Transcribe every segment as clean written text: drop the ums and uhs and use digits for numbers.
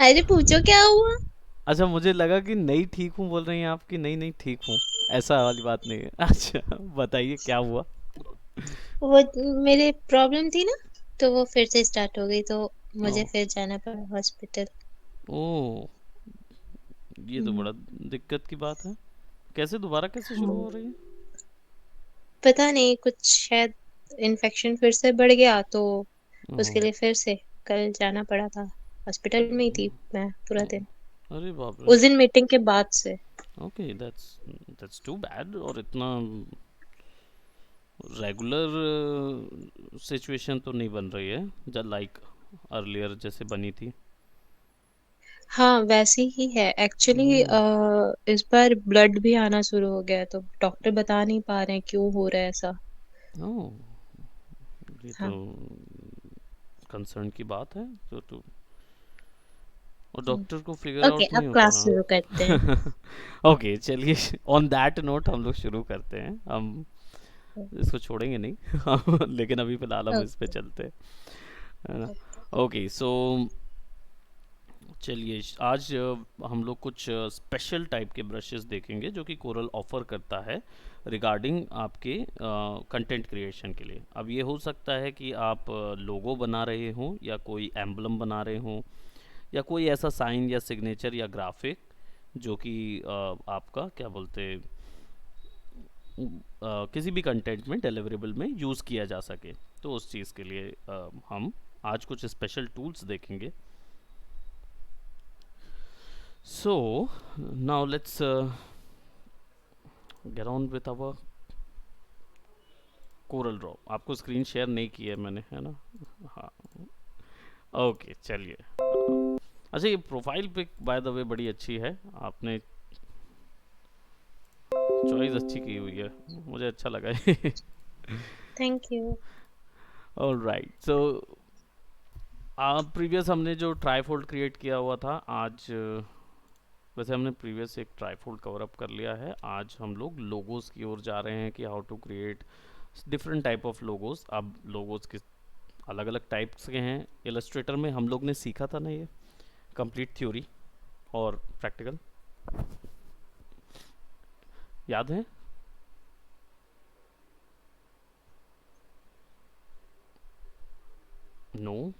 अरे पूछो क्या हुआ। अच्छा, मुझे लगा कि नहीं ठीक हूँ बोल रही हैं आप, कि नहीं नहीं ठीक हूँ। ऐसा वाली बात नहीं है। अच्छा, बताइए क्या हुआ। वो मेरे प्रॉब्लम थी ना, तो वो फिर से स्टार्ट हो गई, तो ओ। मुझे फिर जाना पड़ा हॉस्पिटल। ओ, ये तो हम्म। बड़ा दिक्कत की बात है। कैसे दोबारा कैसे शुरू हाँ, हो रही है? पता नहीं कुछ शायद इन्फेक्शन फिर से बढ़ गया, तो ओह। उसके लिए फिर से कल जाना पड़ा था। हॉस्पिटल में ही थी मैं पूरा दिन, ओह, अरे बाप रे। उस दिन मीटिंग के बाद से। Okay, that's too bad. और इतना रेगुलर सिचुएशन तो नहीं बन रही है, जब लाइक अर्लियर जैसे बनी थी। हाँ, वैसे ही है एक्चुअली। ओह। इस बार ब्लड भी आना शुरू हो गया है, तो डॉक्टर बता नहीं पा रहे हैं क्यों हो रहा है ऐसा। ओह, ये तो हाँ। कंसर्न की बात है। तो और डॉक्टर को फिगर ओके, आउट अब नहीं हो क्लास शुरू करते हैं। पा। ओके, चलिए। ऑन दैट नोट हम लोग शुरू करते हैं। हम इसको छोड़ेंगे नहीं। लेकिन अभी फिलहाल हम इस पे ओके। चलते हैं, है ना। ओके। ओके, सो चलिए, आज हम लोग कुछ स्पेशल टाइप के ब्रशेस देखेंगे जो कि कोरल ऑफर करता है रिगार्डिंग आपके कंटेंट क्रिएशन के लिए। अब ये हो सकता है कि आप लोगो बना रहे हों, या कोई एम्बलम बना रहे हों, या कोई ऐसा साइन या सिग्नेचर या ग्राफिक जो कि आपका क्या बोलते किसी भी कंटेंट में डिलीवरेबल में यूज़ किया जा सके। तो उस चीज़ के लिए हम आज कुछ स्पेशल टूल्स देखेंगे। So now let's get on with our Corel draw. आपको स्क्रीन शेयर नहीं की है मैंने, है ना। हाँ। ओके, चलिए। अच्छा, ये profile pic by the way बड़ी अच्छी है। आपने चॉइस अच्छी की हुई है, मुझे अच्छा लगा ये। Thank you. All right, so previous हमने जो ट्राईफोल्ड क्रिएट किया हुआ था आज, वैसे हमने प्रीवियस एक ट्राईफोल्ड कवर अप कर लिया है। आज हम लोग लोगोस की ओर जा रहे हैं कि how to create different type of logos. अब लोगोस के अलग अलग टाइप्स के हैं। इलस्ट्रेटर में हम लोग ने सीखा था ना ये कंप्लीट थ्योरी और प्रैक्टिकल, याद है? नो,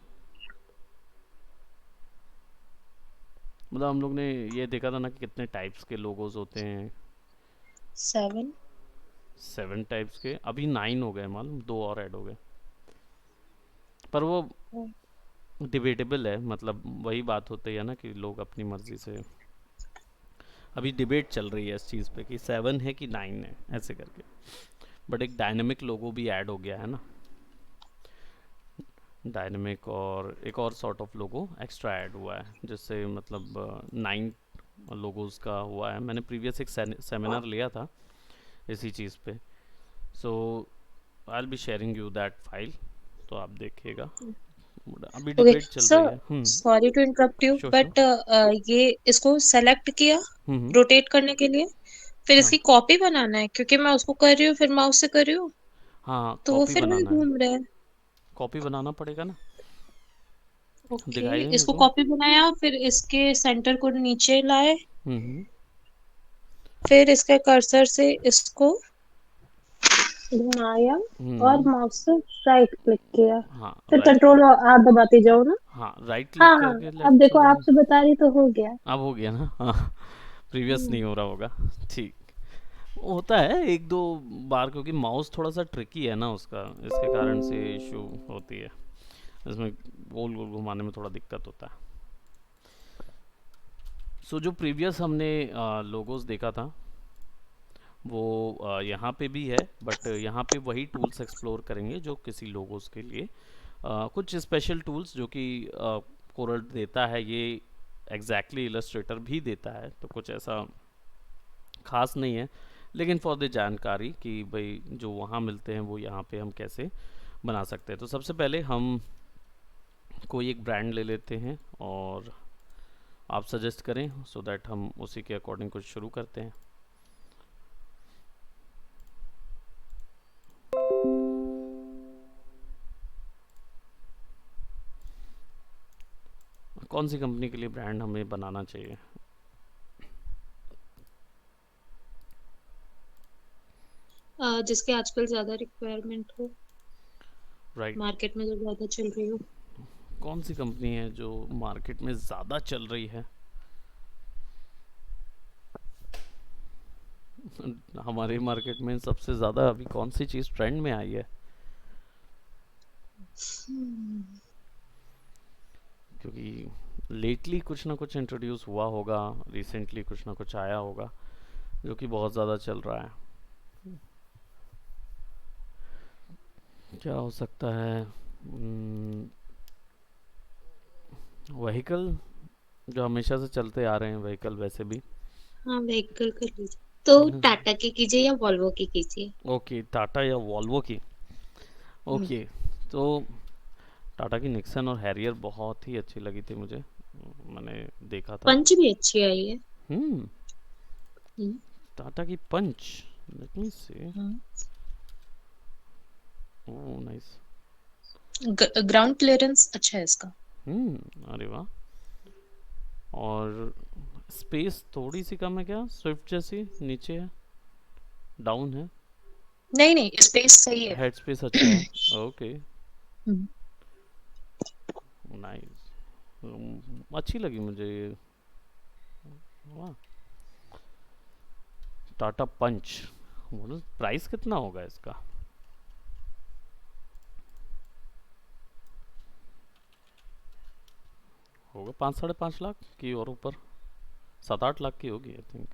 मतलब हम लोग ने ये देखा था ना कि कितने टाइप्स के लोगोस होते हैं। 7। 7 टाइप्स के, अभी 9 हो गए, मालूम, 2 और ऐड हो गए। पर वो डिबेटेबल है, मतलब वही बात होती है ना कि लोग अपनी मर्जी से, अभी डिबेट चल रही है इस चीज़ पे कि 7 है कि 9 है, ऐसे करके। बट एक डायनेमिक लोगो भी ऐड हो गया है ना। डायनेमिक और एक और sort of logo extra add हुआ है, जिससे मतलब 9 लोगोज का हुआ है। मैंने प्रीवियस एक सेमिनार लिया था इसी चीज़ पे। So I will be sharing you that file, तो आप देखिएगा। अभी ओके डिबेट चल सर, रही है। Sorry to interrupt you, sure sure. But ये इसको सेलेक्ट किया हम्म। रोटेट करने के लिए, फिर हाँ इसकी कॉपी बनाना है, क्योंकि मैं उसको कर रही हूँ फिर माउस से कर रही हूँ, हाँ, तो वो कॉपी फिर वही बनाना है। घूम रहा है। कॉपी बनाना पड़ेगा ना। ओके, दिखाइए मेरे इसको को। कॉपी बनाया, फिर इसके सेंटर को नीचे लाए, हम्म। फिर इसके कर्सर से इसको घुमाया और हम्म। माउस से राइट क्लिक किया, हाँ, फिर राइट कंट्रोल क्लिक। आर दबाते जाओ ना। हाँ, राइट हाँ क्लिक हाँ, करके अब लेफ्ट से देखो जाना। आपसे बता रही तो हो गया। अब हो गया ना, हाँ। प्रीवियस हम्म। नहीं हो रहा होगा। ठीक। होता है एक दो बार, क्योंकि माउस थोड़ा सा ट्रिकी है ना उसका, इसके कारण से इशू होती है। इसमें गोल गोल घुमाने में थोड़ा दिक्कत होता है। सो जो प्रीवियस हमने लोगोस देखा था वो यहाँ पे भी है, बट यहाँ पे वही टूल्स एक्सप्लोर करेंगे जो किसी लोगोस के लिए कुछ स्पेशल टूल्स जो कि कोरल देता है, ये एग्जैक्टली इलस्ट्रेटर भी देता है, तो कुछ ऐसा खास नहीं है। लेकिन फॉर द जानकारी कि भाई जो वहाँ मिलते हैं वो यहाँ पे हम कैसे बना सकते हैं। तो सबसे पहले हम कोई एक ब्रांड ले लेते हैं, और आप सजेस्ट करें सो दैट हम उसी के अकॉर्डिंग कुछ शुरू करते हैं। कौन सी कंपनी के लिए ब्रांड हमें बनाना चाहिए? जिसके आजकल ज्यादा रिक्वायरमेंट हो, राइट। मार्केट में जो ज्यादा चल रही हो। कौन सी कंपनी है जो मार्केट में ज़्यादा चल रही है? हमारे मार्केट में सबसे ज़्यादा अभी कौन सी चीज़ ट्रेंड में आई है? हम्म, क्योंकि लेटली कुछ ना कुछ इंट्रोड्यूस हुआ होगा, रिसेंटली कुछ ना कुछ आया होगा जो कि बहुत ज़्यादा चल रहा है। क्या हो सकता है? व्हीकल, जो हमेशा से चलते आ रहे हैं व्हीकल वैसे भी। हाँ, व्हीकल कर लीजिए। तो टाटा की कीजिए या वॉल्वो की कीजिए। ओके, टाटा या वॉल्वो की। हम्म, ओके, तो टाटा की निक्सन और हैरियर बहुत ही अच्छी लगी थी मुझे, मैंने देखा था। पंच भी अच्छी आई है। हम्म। हम्म, टाटा की पंच, लेट मी सी। हाँ। Oh nice. ग्राउंड क्लियरेंस अच्छा है इसका। अरे वाह। और स्पेस थोड़ी सी कम है क्या, स्विफ्ट जैसी नीचे है, डाउन है? नहीं नहीं, स्पेस सही है। हेड स्पेस अच्छा है। ओके, हम्म, नाइस। अच्छी लगी मुझे ये। वाह। टाटा पंच, बोलो प्राइस कितना होगा इसका? होगा 5 साढ़े 5 लाख की और ऊपर, 7 8 लाख की होगी आई थिंक।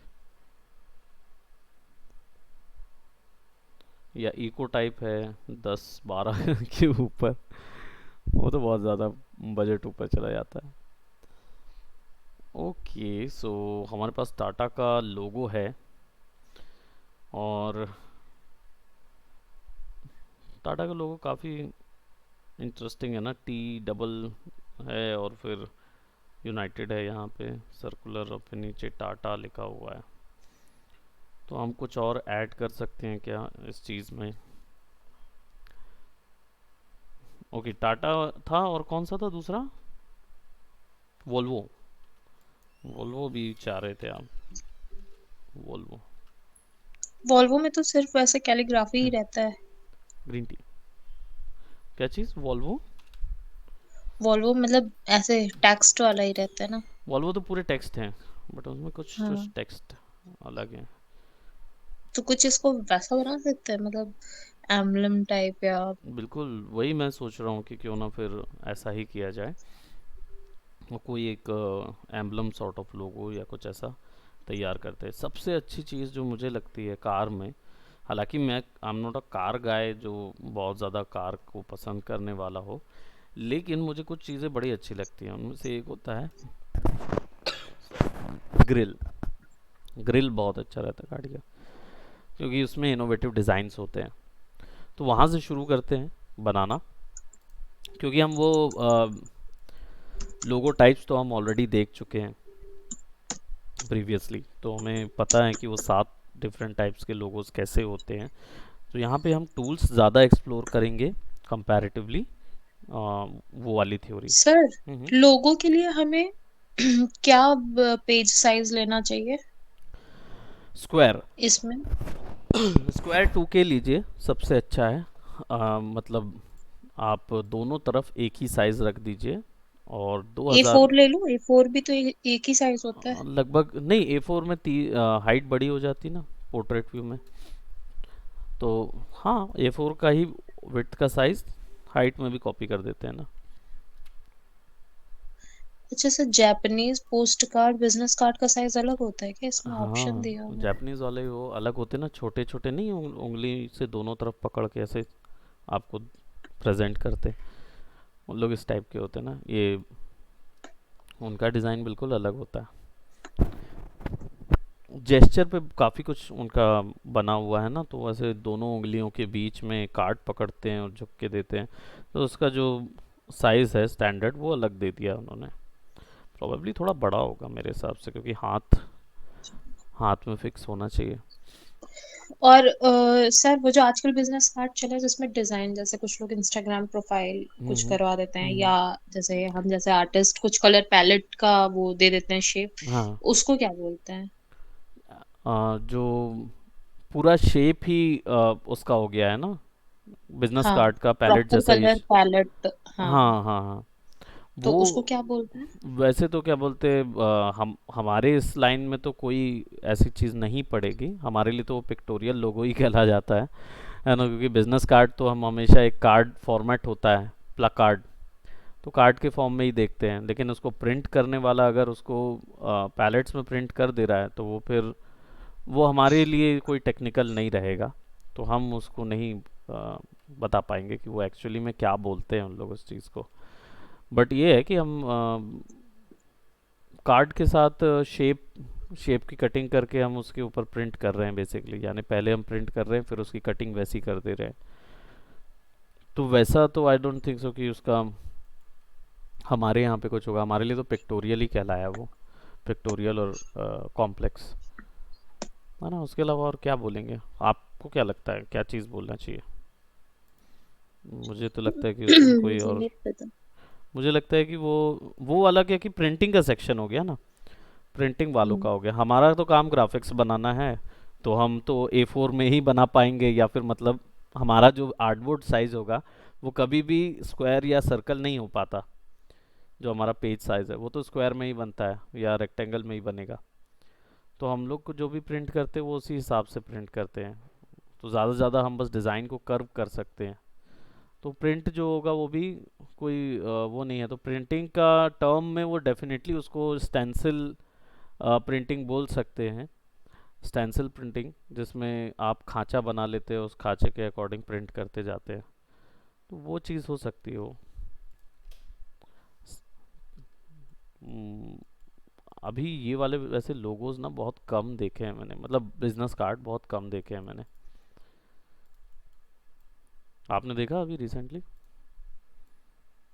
या इको टाइप है, 10 12 के ऊपर, वो तो बहुत ज़्यादा बजट ऊपर चला जाता है। ओके, सो हमारे पास टाटा का लोगो है, और टाटा का लोगो काफ़ी इंटरेस्टिंग है ना, टी डबल है और फिर यूनाइटेड है यहाँ पे, सर्कुलर, और फिर नीचे टाटा लिखा हुआ है। तो हम कुछ और ऐड कर सकते हैं क्या इस चीज़ में? ओके, टाटा था और कौन सा था दूसरा? वोल्वो। वोल्वो भी चाह रहे थे आप? वोल्वो। वॉल्वो में तो सिर्फ वैसे कैलीग्राफी ही रहता है। ग्रीन टी, क्या चीज़ वोल्वो? वॉल्वो मतलब ऐसे टेक्स्ट वाला ही रहता है ना। वोल्वो तो पूरे टेक्स्ट हैं, बट उसमें कुछ कुछ हाँ, टेक्स्ट अलग है। तो कुछ इसको वैसा बना सकते हैं, मतलब एम्बलम टाइप या। बिल्कुल, वही मैं सोच रहा हूँ कि क्यों ना फिर ऐसा ही किया जाए, और कोई एक एम्बलम सॉर्ट ऑफ लोगो या कुछ ऐसा तैयार करते हैं। सबसे अच्छी चीज़ जो मुझे लगती है कार में, हालांकि मैं I am not a car guy जो बहुत ज़्यादा कार को पसंद करने वाला हो, लेकिन मुझे कुछ चीज़ें बड़ी अच्छी लगती हैं। उनमें से एक होता है ग्रिल। ग्रिल बहुत अच्छा रहता है गाड़ी का, क्योंकि उसमें इनोवेटिव डिज़ाइंस होते हैं। तो वहाँ से शुरू करते हैं बनाना, क्योंकि हम वो लोगो टाइप्स तो हम ऑलरेडी देख चुके हैं प्रीवियसली, तो हमें पता है कि वो 7 डिफरेंट टाइप्स के लोगोस कैसे होते हैं। तो यहाँ पे हम टूल्स ज़्यादा एक्सप्लोर करेंगे कंपैरेटिवली, वो वाली थ्योरी। सर, लोगों के लिए हमें क्या पेज साइज लेना चाहिए स्क्वायर। इसमें? स्क्वायर 2K लीजिए, सबसे अच्छा है। मतलब आप दोनों तरफ एक ही साइज़ रख दीजिए, और ए 2000, फोर ले लो, ए फोर भी तो एक ही साइज होता है। लगभग नहीं, A4 में हाइट बड़ी हो जाती ना पोर्ट्रेट व्यू में, तो हाँ A4 का ही विड्थ का साइज हाइट में भी कॉपी कर देते हैं ना। अच्छा sir, Japanese post card, business card का साइज अलग होता है क्या? इसमें ऑप्शन हाँ, दिया हुआ है। जापानीज वाले वो अलग होते हैं ना, छोटे छोटे नहीं, उंगली से दोनों तरफ पकड़ के ऐसे आपको प्रेजेंट करते, उन लोग इस टाइप के होते हैं ना, ये उनका डिज़ाइन बिल्कुल अलग होता है। जेस्चर पे काफ़ी कुछ उनका बना हुआ है ना, तो वैसे दोनों उंगलियों के बीच में कार्ड पकड़ते हैं और झुक के देते हैं, तो उसका जो साइज़ है स्टैंडर्ड वो अलग दे दिया उन्होंने। प्रोबेबली थोड़ा बड़ा होगा मेरे हिसाब से, क्योंकि हाथ हाथ में फिक्स होना चाहिए। और सर वो जो आजकल बिजनेस कार्ड चले हैं जिसमें डिजाइन, जैसे कुछ लोग इंस्टाग्राम प्रोफाइल कुछ हम्म। करवा देते हैं, हम्म। या जैसे हम जैसे आर्टिस्ट कुछ कलर पैलेट का वो दे देते हैं शेप, हाँ। उसको क्या बोलते हैं? जो पूरा शेप ही उसका हो गया है ना, बिजनेस हाँ, कार्ड का पैलेट प्रॉपर जैसा ही। Colour palette. हाँ, हाँ हाँ हाँ। तो वो उसको क्या बोलते हैं? वैसे तो क्या बोलते हैं, हम हमारे इस लाइन में तो कोई ऐसी चीज़ नहीं पड़ेगी, हमारे लिए तो वो पिक्टोरियल लोगो ही कहला जाता है ना, क्योंकि बिजनेस कार्ड तो हम हमेशा एक कार्ड फॉर्मेट होता है, प्ला कार्ड, तो कार्ड के फॉर्म में ही देखते हैं, लेकिन उसको प्रिंट करने वाला अगर उसको पैलेट्स में प्रिंट कर दे रहा है तो वो फिर वो हमारे लिए कोई टेक्निकल नहीं रहेगा, तो हम उसको नहीं बता पाएंगे कि वो एक्चुअली में क्या बोलते हैं उन लोग उस चीज़ को। बट ये है कि हम कार्ड के साथ शेप शेप की कटिंग करके हम उसके ऊपर प्रिंट कर रहे हैं बेसिकली, यानी पहले हम प्रिंट कर रहे हैं फिर उसकी कटिंग वैसी कर दे रहे हैं। तो वैसा तो आई डोंट थिंक सो कि उसका हमारे यहाँ पे कुछ होगा, हमारे लिए तो पिक्टोरियल ही कहलाया वो, पिक्टोरियल और कॉम्प्लेक्स, है ना। उसके अलावा और क्या बोलेंगे, आपको क्या लगता है क्या चीज़ बोलना चाहिए? मुझे तो लगता है कि उसमें कोई मुझे और, नहीं पता। मुझे लगता है कि वो वाला क्या कि प्रिंटिंग का सेक्शन हो गया ना, प्रिंटिंग वालों हम्म। का हो गया, हमारा तो काम ग्राफिक्स बनाना है, तो हम तो A4 में ही बना पाएंगे, या फिर मतलब हमारा जो आर्टबोर्ड साइज होगा वो कभी भी स्क्वायर या सर्कल नहीं हो पाता, जो हमारा पेज साइज है वो तो स्क्वायर में ही बनता है या रेक्टेंगल में ही बनेगा। तो हम लोग को जो भी प्रिंट करते हैं वो उसी हिसाब से प्रिंट करते हैं, तो ज़्यादा से ज़्यादा हम बस डिज़ाइन को कर्व कर सकते हैं। तो प्रिंट जो होगा वो भी कोई वो नहीं है, तो प्रिंटिंग का टर्म में वो डेफिनेटली उसको स्टेंसिल प्रिंटिंग बोल सकते हैं, स्टेंसिल प्रिंटिंग, जिसमें आप खांचा बना लेते हो, उस खांचे के अकॉर्डिंग प्रिंट करते जाते हैं, तो वो चीज़ हो सकती है वो। हम्म, अभी ये वाले वैसे लोगोज ना बहुत कम देखे हैं मैंने, मतलब बिजनेस कार्ड बहुत कम देखे हैं मैंने। आपने देखा अभी रिसेंटली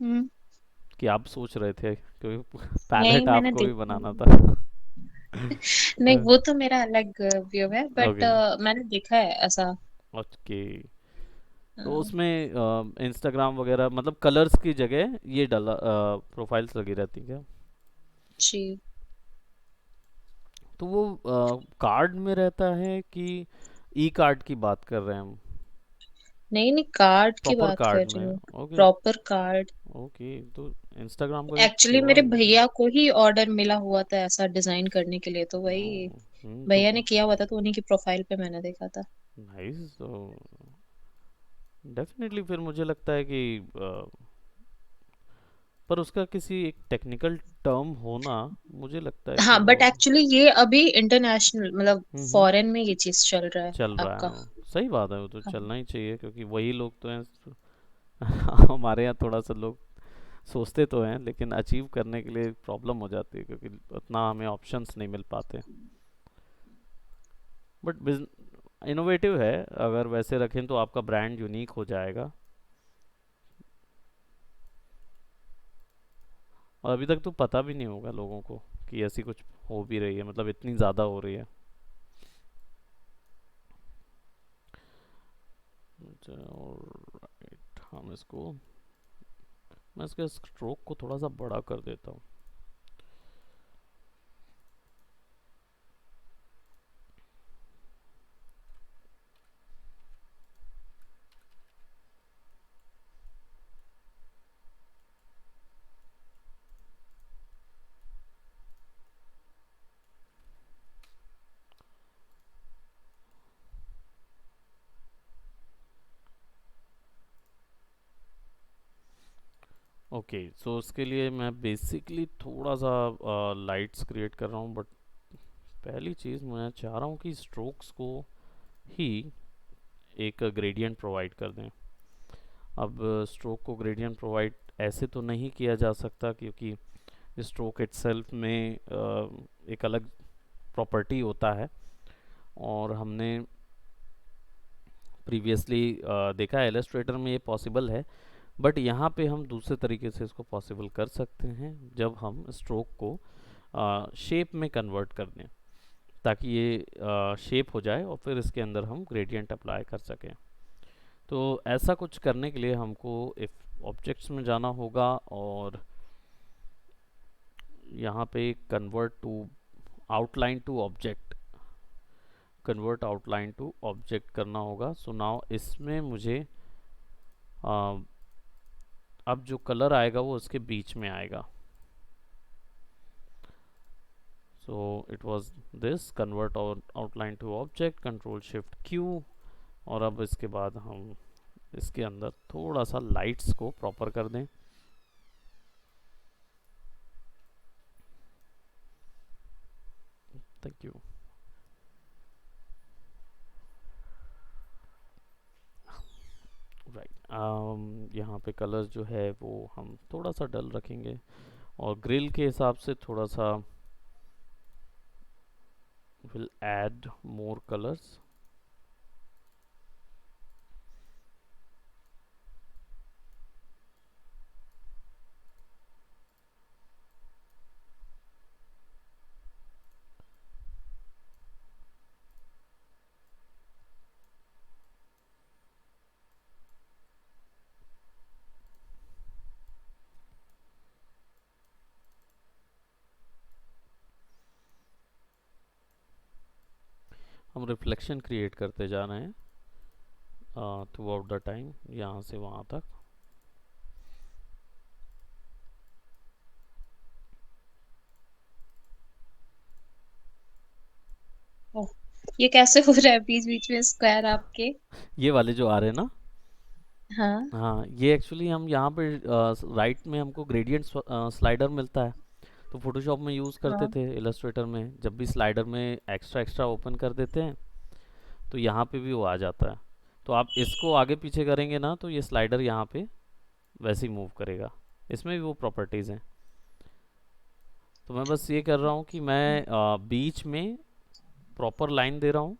हम्म। कि आप सोच रहे थे, क्योंकि नहीं, पैलेट मैंने आपको भी देखा बनाना नहीं। था। नहीं, वो तो मेरा अलग व्यू है, बट ओके। मैंने देखा है ऐसा। ओके। अ, तो उसमें इंस्टाग्राम वगैरह मतलब कलर्स की जगह ये डाला प्रोफाइल्स लगी रहती क्या? जी। तो वो कार्ड में रहता है कि ई कार्ड की बात कर रहे हैं हम? नहीं नहीं, कार्ड की प्रॉपर बात कर कार्ड रही में? हूँ। ओके। Proper card. ओके, तो इंस्टाग्राम का भी एक्चुअली थोड़ा। मेरे भैया को ही ऑर्डर मिला हुआ था ऐसा डिजाइन करने के लिए, तो वही तो भैया ने किया हुआ था, तो उन्हीं की प्रोफाइल पे मैंने देखा था। नाइस, तो डेफिनेटली फिर मुझे लगता है कि पर उसका किसी एक टेक्निकल टर्म होना, मुझे लगता है कि हाँ, वो। बट एक्चुअली ये अभी इंटरनेशनल, मतलब हम्म। फॉरेन में ये चीज चल रहा है चल रहा है आपका। वो, सही बात है, वो तो हाँ। चलना ही चाहिए क्योंकि वही लोग तो हैं। हमारे यहाँ थोड़ा सा लोग सोचते तो हैं, लेकिन अचीव करने के लिए प्रॉब्लम हो जाती है क्योंकि उतना हमें ऑप्शंस नहीं मिल पाते। बट इनोवेटिव है, अगर वैसे रखें तो आपका ब्रांड यूनिक हो जाएगा। और अभी तक तो पता भी नहीं होगा लोगों को कि ऐसी कुछ हो भी रही है, मतलब इतनी ज़्यादा हो रही है। और हम इसको, मैं इसके स्ट्रोक को थोड़ा सा बड़ा कर देता हूँ। ओके, सो उसके लिए मैं बेसिकली थोड़ा सा लाइट्स क्रिएट कर रहा हूँ, बट पहली चीज़ मैं चाह रहा हूँ कि स्ट्रोक्स को ही एक ग्रेडियंट प्रोवाइड कर दें। अब स्ट्रोक को ग्रेडियंट प्रोवाइड ऐसे तो नहीं किया जा सकता क्योंकि स्ट्रोक इटसेल्फ में एक अलग प्रॉपर्टी होता है, और हमने प्रीवियसली देखा है इलस्ट्रेटर में ये पॉसिबल है, बट यहाँ पे हम दूसरे तरीके से इसको पॉसिबल कर सकते हैं जब हम स्ट्रोक को शेप में कन्वर्ट कर दें। ताकि ये शेप हो जाए और फिर इसके अंदर हम ग्रेडियंट अप्लाई कर सकें। तो ऐसा कुछ करने के लिए हमको इफ ऑब्जेक्ट्स में जाना होगा और यहाँ पे convert to outline to object, convert outline to object करना होगा। सो नाउ इसमें मुझे अ, अब जो कलर आएगा वो उसके बीच में आएगा। So it was this convert outline to object, control shift Q. और अब इसके बाद हम इसके अंदर थोड़ा सा लाइट्स को प्रॉपर कर दें। Thank you. राइट, यहाँ पे कलर जो है वो हम थोड़ा सा डल रखेंगे और ग्रिल के हिसाब से थोड़ा सा विल ऐड मोर कलर्स। हम रिफ्लेक्शन क्रिएट करते जा रहे हैं थ्रू आउट द टाइम, यहाँ से वहाँ तक। ओह, ये कैसे हो रहा है बीच बीच में स्क्वायर आपके? ये वाले जो आ रहे हैं ना, हाँ। हाँ ये एक्चुअली हम यहाँ पे राइट में हमको ग्रेडियंट स्लाइडर मिलता है, तो फोटोशॉप में यूज़ करते हाँ। थे, इलस्ट्रेटर में जब भी स्लाइडर में एक्स्ट्रा एक्स्ट्रा ओपन कर देते हैं तो यहाँ पे भी वो आ जाता है। तो आप इसको आगे पीछे करेंगे ना तो ये स्लाइडर यहाँ पे वैसे ही मूव करेगा, इसमें भी वो प्रॉपर्टीज़ हैं। तो मैं बस ये कर रहा हूँ कि मैं बीच में प्रॉपर लाइन दे रहा हूँ,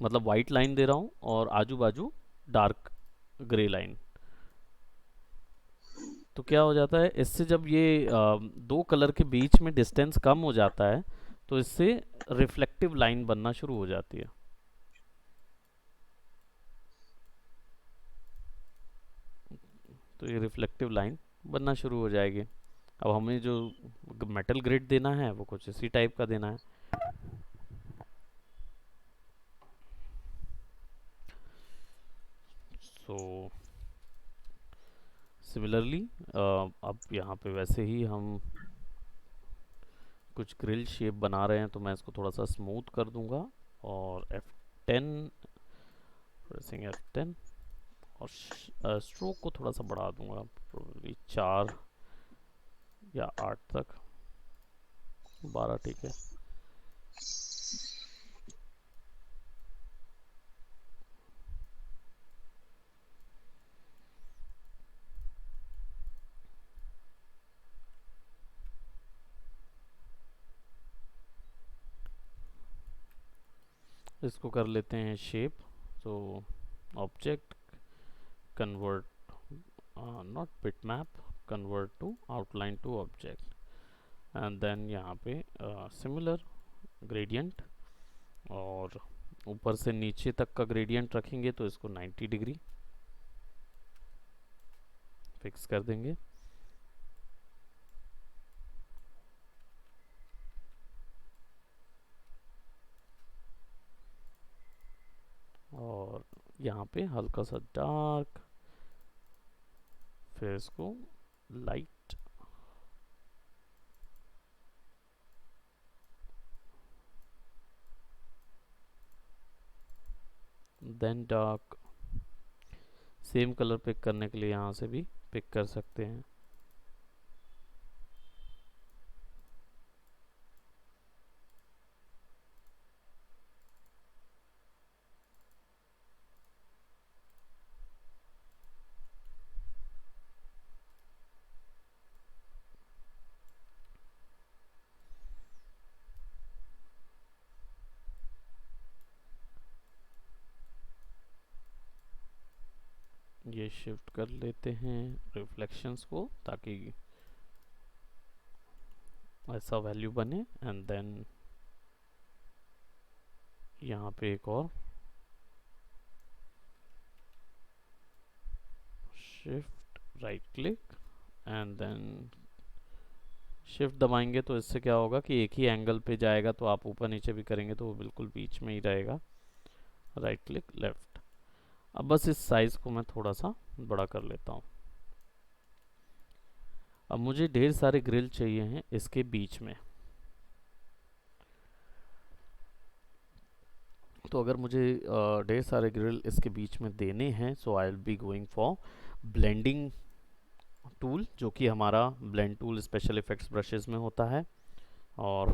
मतलब वाइट लाइन दे रहा हूँ और आजू बाजू डार्क ग्रे लाइन। तो क्या हो जाता है इससे, जब ये दो कलर के बीच में डिस्टेंस कम हो जाता है तो इससे रिफ्लेक्टिव लाइन बनना शुरू हो जाती है। तो ये रिफ्लेक्टिव लाइन बनना शुरू हो जाएगी। अब हमें जो मेटल ग्रिड देना है वो कुछ इसी टाइप का देना है। सो सिमिलरली अब यहाँ पे वैसे ही हम कुछ ग्रिल शेप बना रहे हैं, तो मैं इसको थोड़ा सा स्मूथ कर दूंगा और F10, प्रेसिंग F10, और स्ट्रोक को थोड़ा सा बढ़ा दूंगा, प्रोबेबली 4 या 8 तक, 12 ठीक है। इसको कर लेते हैं शेप। तो object, convert, not bitmap, convert to outline to object, and then यहाँ पे सिमिलर ग्रेडियंट, और ऊपर से नीचे तक का ग्रेडियंट रखेंगे तो इसको 90 डिग्री फिक्स कर देंगे। और यहाँ पे हल्का सा डार्क, फिर इसको light, then dark. Same colour pick करने के लिए यहाँ से भी पिक कर सकते हैं। ये शिफ्ट कर लेते हैं रिफ्लेक्शंस को ताकि ऐसा वैल्यू बने, एंड देन यहाँ पे एक और shift right click and then shift दबाएंगे तो इससे क्या होगा कि एक ही एंगल पे जाएगा, तो आप ऊपर नीचे भी करेंगे तो वो बिल्कुल बीच में ही रहेगा। Right click left. अब बस इस साइज़ को मैं थोड़ा सा बड़ा कर लेता हूँ। अब मुझे ढेर सारे ग्रिल चाहिए हैं इसके बीच में। तो अगर मुझे ढेर सारे ग्रिल इसके बीच में देने हैं, so I will be going for blending tool, जो कि हमारा blend tool special effects brushes में होता है। और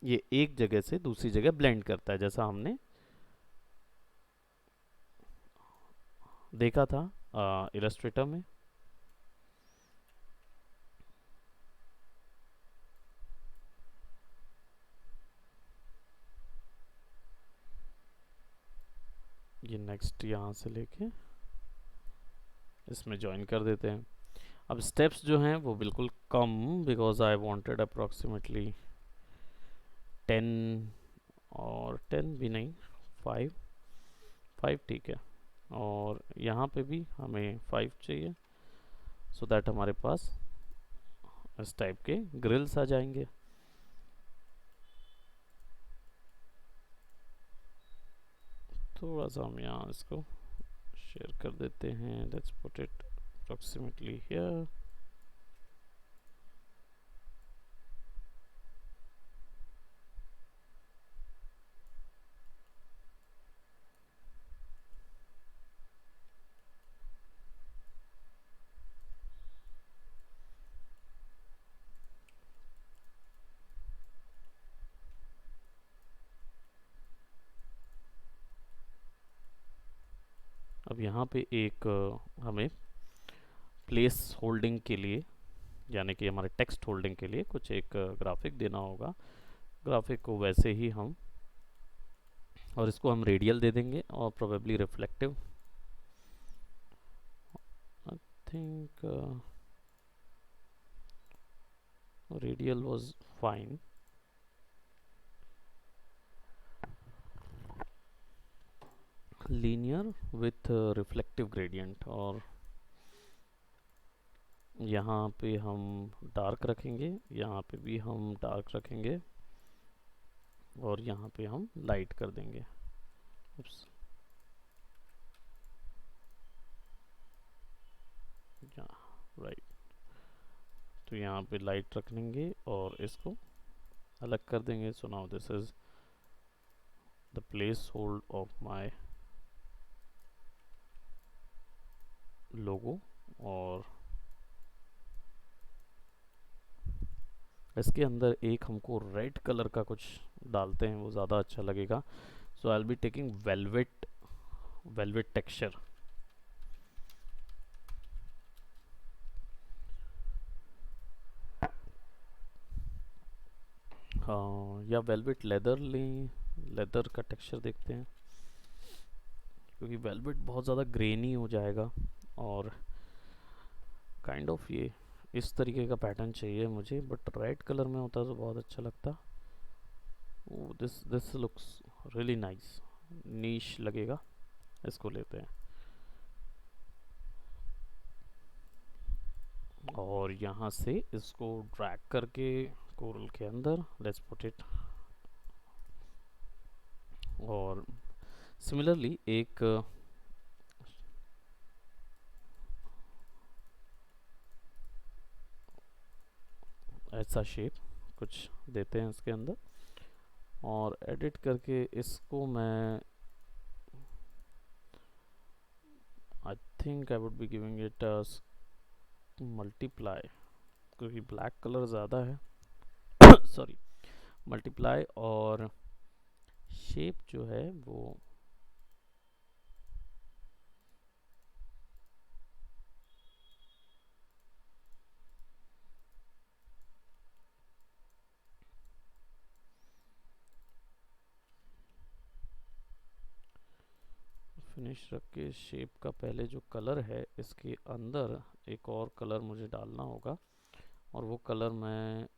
ये एक जगह से दूसरी जगह ब्लेंड करता है, जैसा हमने देखा था इलस्ट्रेटर में। ये नेक्स्ट यहाँ से लेके इसमें ज्वाइन कर देते हैं। अब स्टेप्स जो हैं वो बिल्कुल कम, बिकॉज आई वांटेड अप्रॉक्सीमेटली 10, और 10 भी नहीं, 5, 5 ठीक है। और यहाँ पे भी हमें 5 चाहिए, सो दैट हमारे पास इस टाइप के ग्रिल्स आ जाएंगे। थोड़ा सा हम यहाँ इसको शेयर कर देते हैं, let's put it approximately here. अब यहाँ पे एक हमें प्लेस होल्डिंग के लिए, यानी कि हमारे टेक्स्ट होल्डिंग के लिए कुछ एक ग्राफिक देना होगा। ग्राफिक को वैसे ही हम, और इसको हम रेडियल दे देंगे और probably reflective. I think radial was fine. Linear with reflective gradient, और यहाँ पे हम डार्क रखेंगे, यहाँ पे भी हम डार्क रखेंगे, और यहाँ पे हम लाइट कर देंगे। Oops, right. तो यहाँ पे लाइट रख लेंगे और इसको अलग कर देंगे। So now this is the place hold of my logo. और इसके अंदर एक हमको रेड कलर का कुछ डालते हैं, वो ज़्यादा अच्छा लगेगा। So I will be taking velvet, velvet texture. हाँ, या वेलवेट लेदर लें, लेदर का टेक्सचर देखते हैं, क्योंकि वेलवेट बहुत ज़्यादा ग्रेनी हो जाएगा। और काइंड ऑफ ये इस तरीके का पैटर्न चाहिए मुझे, बट रेड कलर में होता तो बहुत अच्छा लगता। दिस लुक्स रियली नाइस, नीश लगेगा। इसको लेते हैं और यहाँ से इसको ड्रैग करके कोरल के अंदर लेट्स पुट इट। और सिमिलरली एक ऐसा शेप कुछ देते हैं इसके अंदर, और एडिट करके इसको मैं I think I would be giving it multiply, क्योंकि ब्लैक कलर ज़्यादा है। सॉरी, मल्टीप्लाई, और शेप जो है वो फिनिश रख के शेप का पहले जो कलर है इसके अंदर एक और कलर मुझे डालना होगा, और वो कलर मैं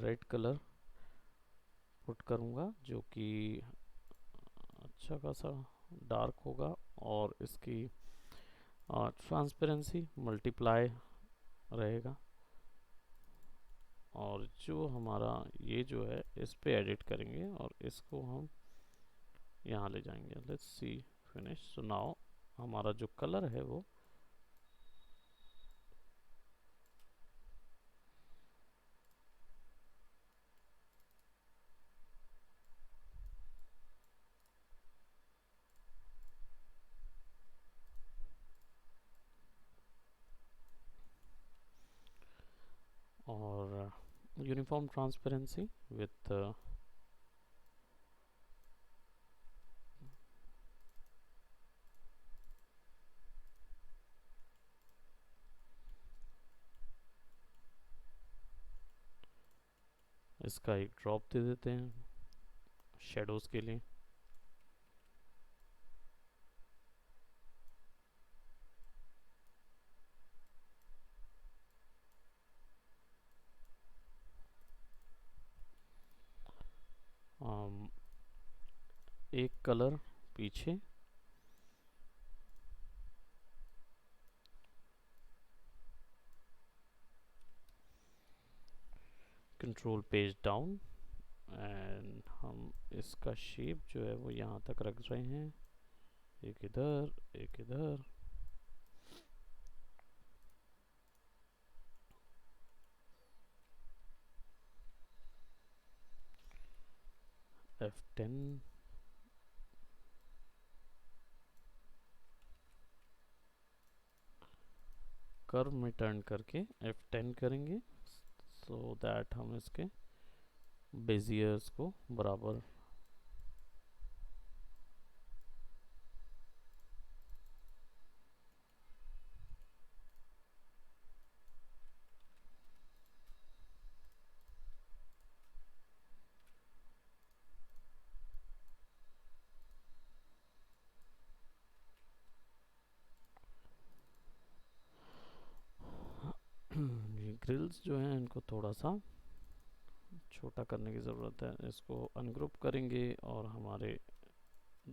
रेड कलर पुट करूँगा जो कि अच्छा खासा डार्क होगा, और इसकी ट्रांसपेरेंसी मल्टीप्लाई रहेगा। और जो हमारा ये जो है इस पे एडिट करेंगे और इसको हम यहाँ ले जाएंगे। Let's see finish. So now हमारा जो कलर है वो और यूनिफॉर्म ट्रांसपेरेंसी विथ इसका एक ड्रॉप दे देते हैं शेडोज़ के लिए। एक कलर पीछे, कंट्रोल पेज डाउन, एंड हम इसका शेप जो है वो यहाँ तक रख रहे हैं, एक इधर एक इधर। F10, कर्व में टर्न करके F10 करेंगे सो दैट हम इसके बेजियर्स को बराबर ये ग्रिल्स जो हैं इनको थोड़ा सा छोटा करने की ज़रूरत है। इसको अनग्रुप करेंगे और हमारे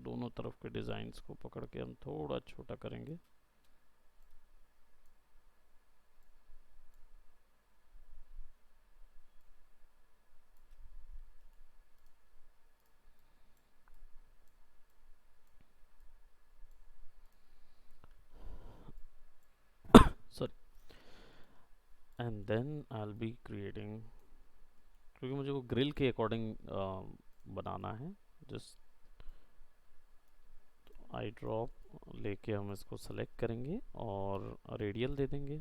दोनों तरफ के डिज़ाइंस को पकड़ के हम थोड़ा छोटा करेंगे। Sorry. And then I will be creating, क्योंकि मुझे वो ग्रिल के अकॉर्डिंग बनाना है, जस्ट आई ड्रॉप लेके हम इसको सेलेक्ट करेंगे और रेडियल दे देंगे।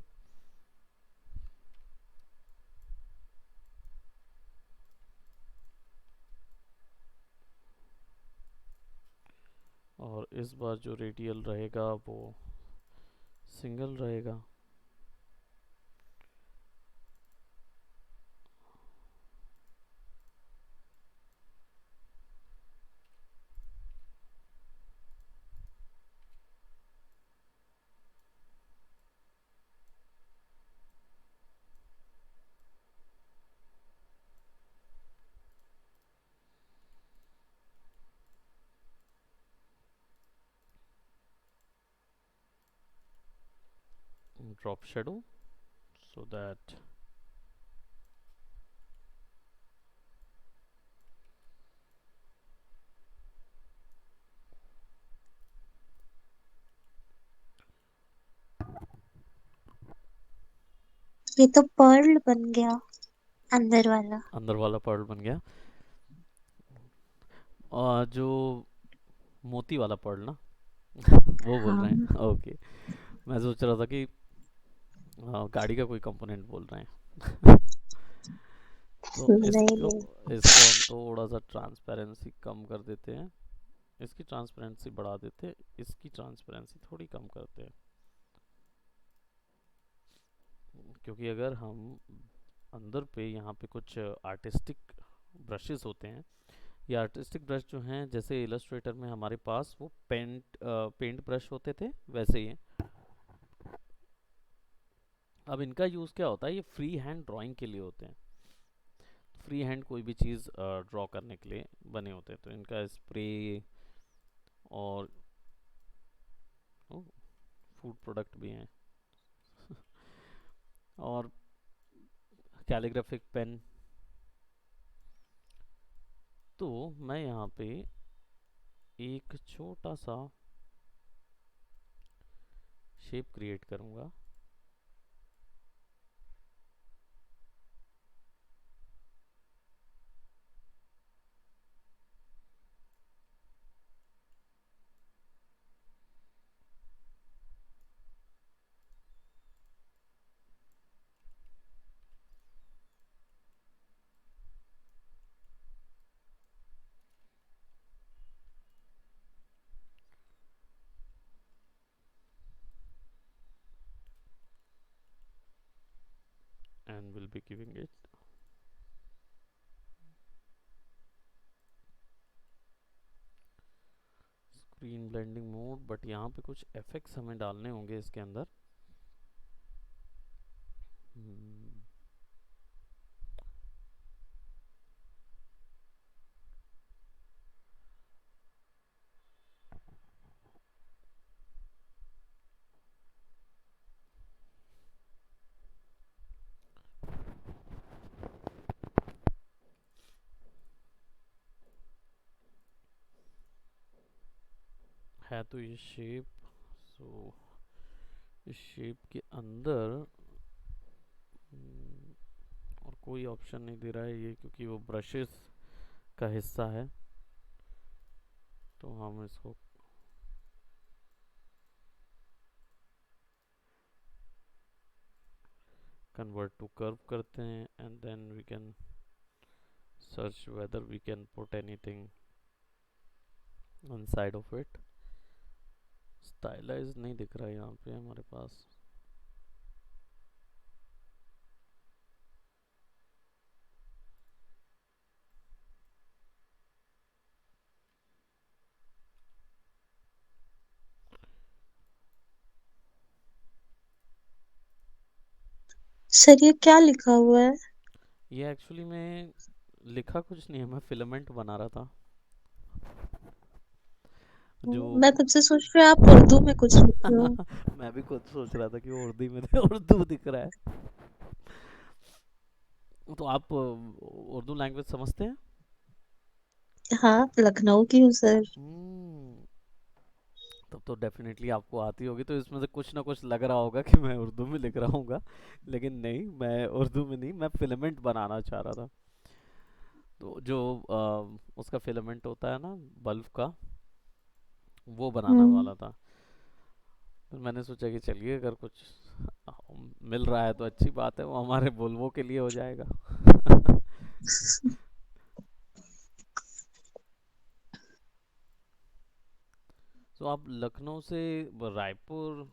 और इस बार जो रेडियल रहेगा वो सिंगल रहेगा। Drop shadow so that ये तो पर्ल बन गया, अंदर वाला। अंदर वाला पर्ल बन गया। जो मोती वाला पर्ल ना वो बोल हाँ रहे हैं, ओके। मैं सोच रहा था कि गाड़ी का कोई कंपोनेंट बोल रहे हैं। तो नहीं इसको नहीं, इसको हम थोड़ा सा ट्रांसपेरेंसी कम कर देते हैं, इसकी ट्रांसपेरेंसी बढ़ा देते हैं, इसकी ट्रांसपेरेंसी थोड़ी कम करते हैं। क्योंकि अगर हम अंदर पे यहाँ पे कुछ आर्टिस्टिक ब्रशेस होते हैं, ये आर्टिस्टिक ब्रश जो हैं जैसे इलस्ट्रेटर में हमारे पास वो पेंट ब्रश होते थे वैसे ही हैं। अब इनका यूज़ क्या होता है, ये फ्री हैंड ड्राइंग के लिए होते हैं। फ्री हैंड कोई भी चीज़ ड्रॉ करने के लिए बने होते हैं। तो इनका स्प्रे और फूड प्रोडक्ट भी हैं और कैलीग्राफिक पेन। तो मैं यहाँ पे एक छोटा सा शेप क्रिएट करूँगा। And will be giving it screen blending mode. But यहाँ पे कुछ इफेक्ट्स हमें डालने होंगे इसके अंदर। हम्म, है तो ये शेप। सो इस शेप के अंदर और कोई ऑप्शन नहीं दे रहा है ये, क्योंकि वो ब्रशेस का हिस्सा है। तो हम इसको कन्वर्ट टू कर्व करते हैं and then we can search whether we can put anything on side of it. Stylise नहीं दिख रहा है यहाँ पे हमारे पास। सर ये क्या लिखा हुआ है? ये एक्चुअली में लिखा कुछ नहीं है, मैं फिलामेंट बना रहा था जो मैं तब से सोच रही हूँ आप उर्दू में कुछ लिखे हो। मैं भी खुद सोच रहा था कि वो उर्दू में उर्दू दिख रहा है। तो आप उर्दू लैंग्वेज समझते हैं? हाँ, लखनऊ की हूँ सर। हम्म, तब तो डेफिनेटली आपको आती होगी। तो इसमें से कुछ ना कुछ लग रहा होगा कि मैं उर्दू में लिख रहा हूँगा, लेकिन नहीं, मैं उर्दू में नहीं, मैं फिलामेंट बनाना चाह रहा था। तो जो उसका फिलामेंट होता है ना बल्ब का, वो बनाना हम्म। वाला था। फिर मैंने सोचा कि चलिए अगर कुछ मिल रहा है तो अच्छी बात है, वो हमारे बोलवो के लिए हो जाएगा। तो आप लखनऊ से रायपुर,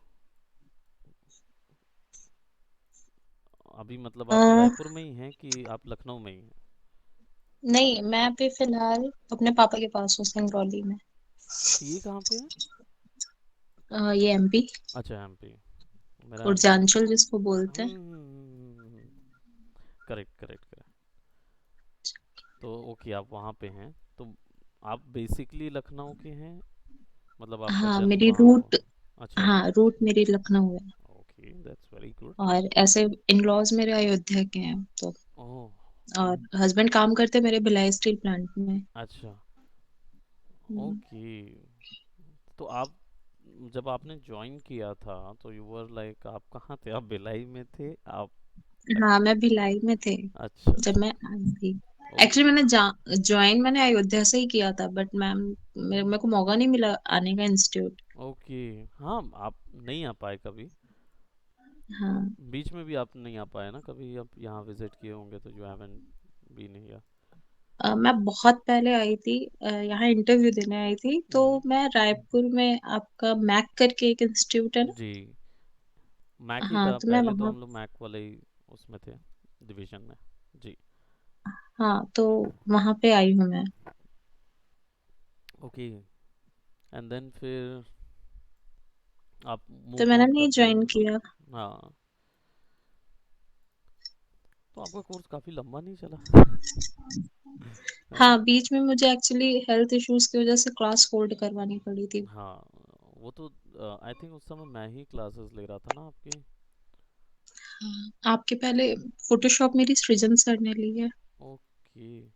अभी मतलब आप आ, रायपुर में ही हैं कि आप लखनऊ में ही हैं? नहीं, मैं अभी फिलहाल अपने पापा के पास हूँ, सिंगरौली में। ये कहाँ पे है? ये एमपी। अच्छा, एमपी। मेरा एमपी। उर्जांचल जिसको बोलते हैं। Correct correct correct. तो ओके, आप वहाँ पे हैं। तो आप बेसिकली लखनऊ के हैं, मतलब आपका हाँ, जन्म मेरी वहाँ हुआ? रूट। अच्छा। हाँ, रूट मेरी लखनऊ है। Okay, that's very good. और ऐसे इन लॉज मेरे अयोध्या के हैं तो। ओह। और हस्बैंड काम करते मेरे भिलाई स्टील प्लांट में। अच्छा। हम्म। ओके। तो आप जब आपने ज्वाइन किया था तो यू वर लाइक, आप कहाँ थे? आप भिलाई में थे आप? हाँ, मैं भिलाई में थे अच्छा जब अच्छा। मैं आई थी। Actually okay. मैंने ज्वाइन मैंने अयोध्या से ही किया था, बट मैम मेरे को मौका नहीं मिला आने का इंस्टीट्यूट। ओके। हाँ, आप नहीं आ पाए कभी? हाँ। बीच में भी आप नहीं आ पाए ना कभी? आप यहाँ विजिट किए होंगे तो यू हैवंट बीन हियर। मैं बहुत पहले आई थी, यहाँ इंटरव्यू देने आई थी, तो हम्म। मैं रायपुर में आपका मैक करके एक इंस्टीट्यूट है ना। जी, मैक ही हाँ, था तो मैं पहले, तो वहाँ। हम लोग मैक वाले ही उसमें थे, डिवीजन में। जी। हाँ, तो वहाँ पे आई हूँ मैं। ओके। एंड देन फिर आप तो मूव मैंने ऑन नहीं कर दिए? ज्वाइन किया। हाँ। तो आपका कोर्स काफ़ी लंबा नहीं चला? है ना? हाँ, बीच में मुझे एक्चुअली हेल्थ इश्यूज की वजह से क्लास होल्ड करवानी पड़ी थी। हाँ, वो तो आई थिंक उस समय मैं ही क्लासेस ले रहा था ना आपकी। हाँ, आपके पहले फोटोशॉप मेरी सृजन सर ने ली है। ओके।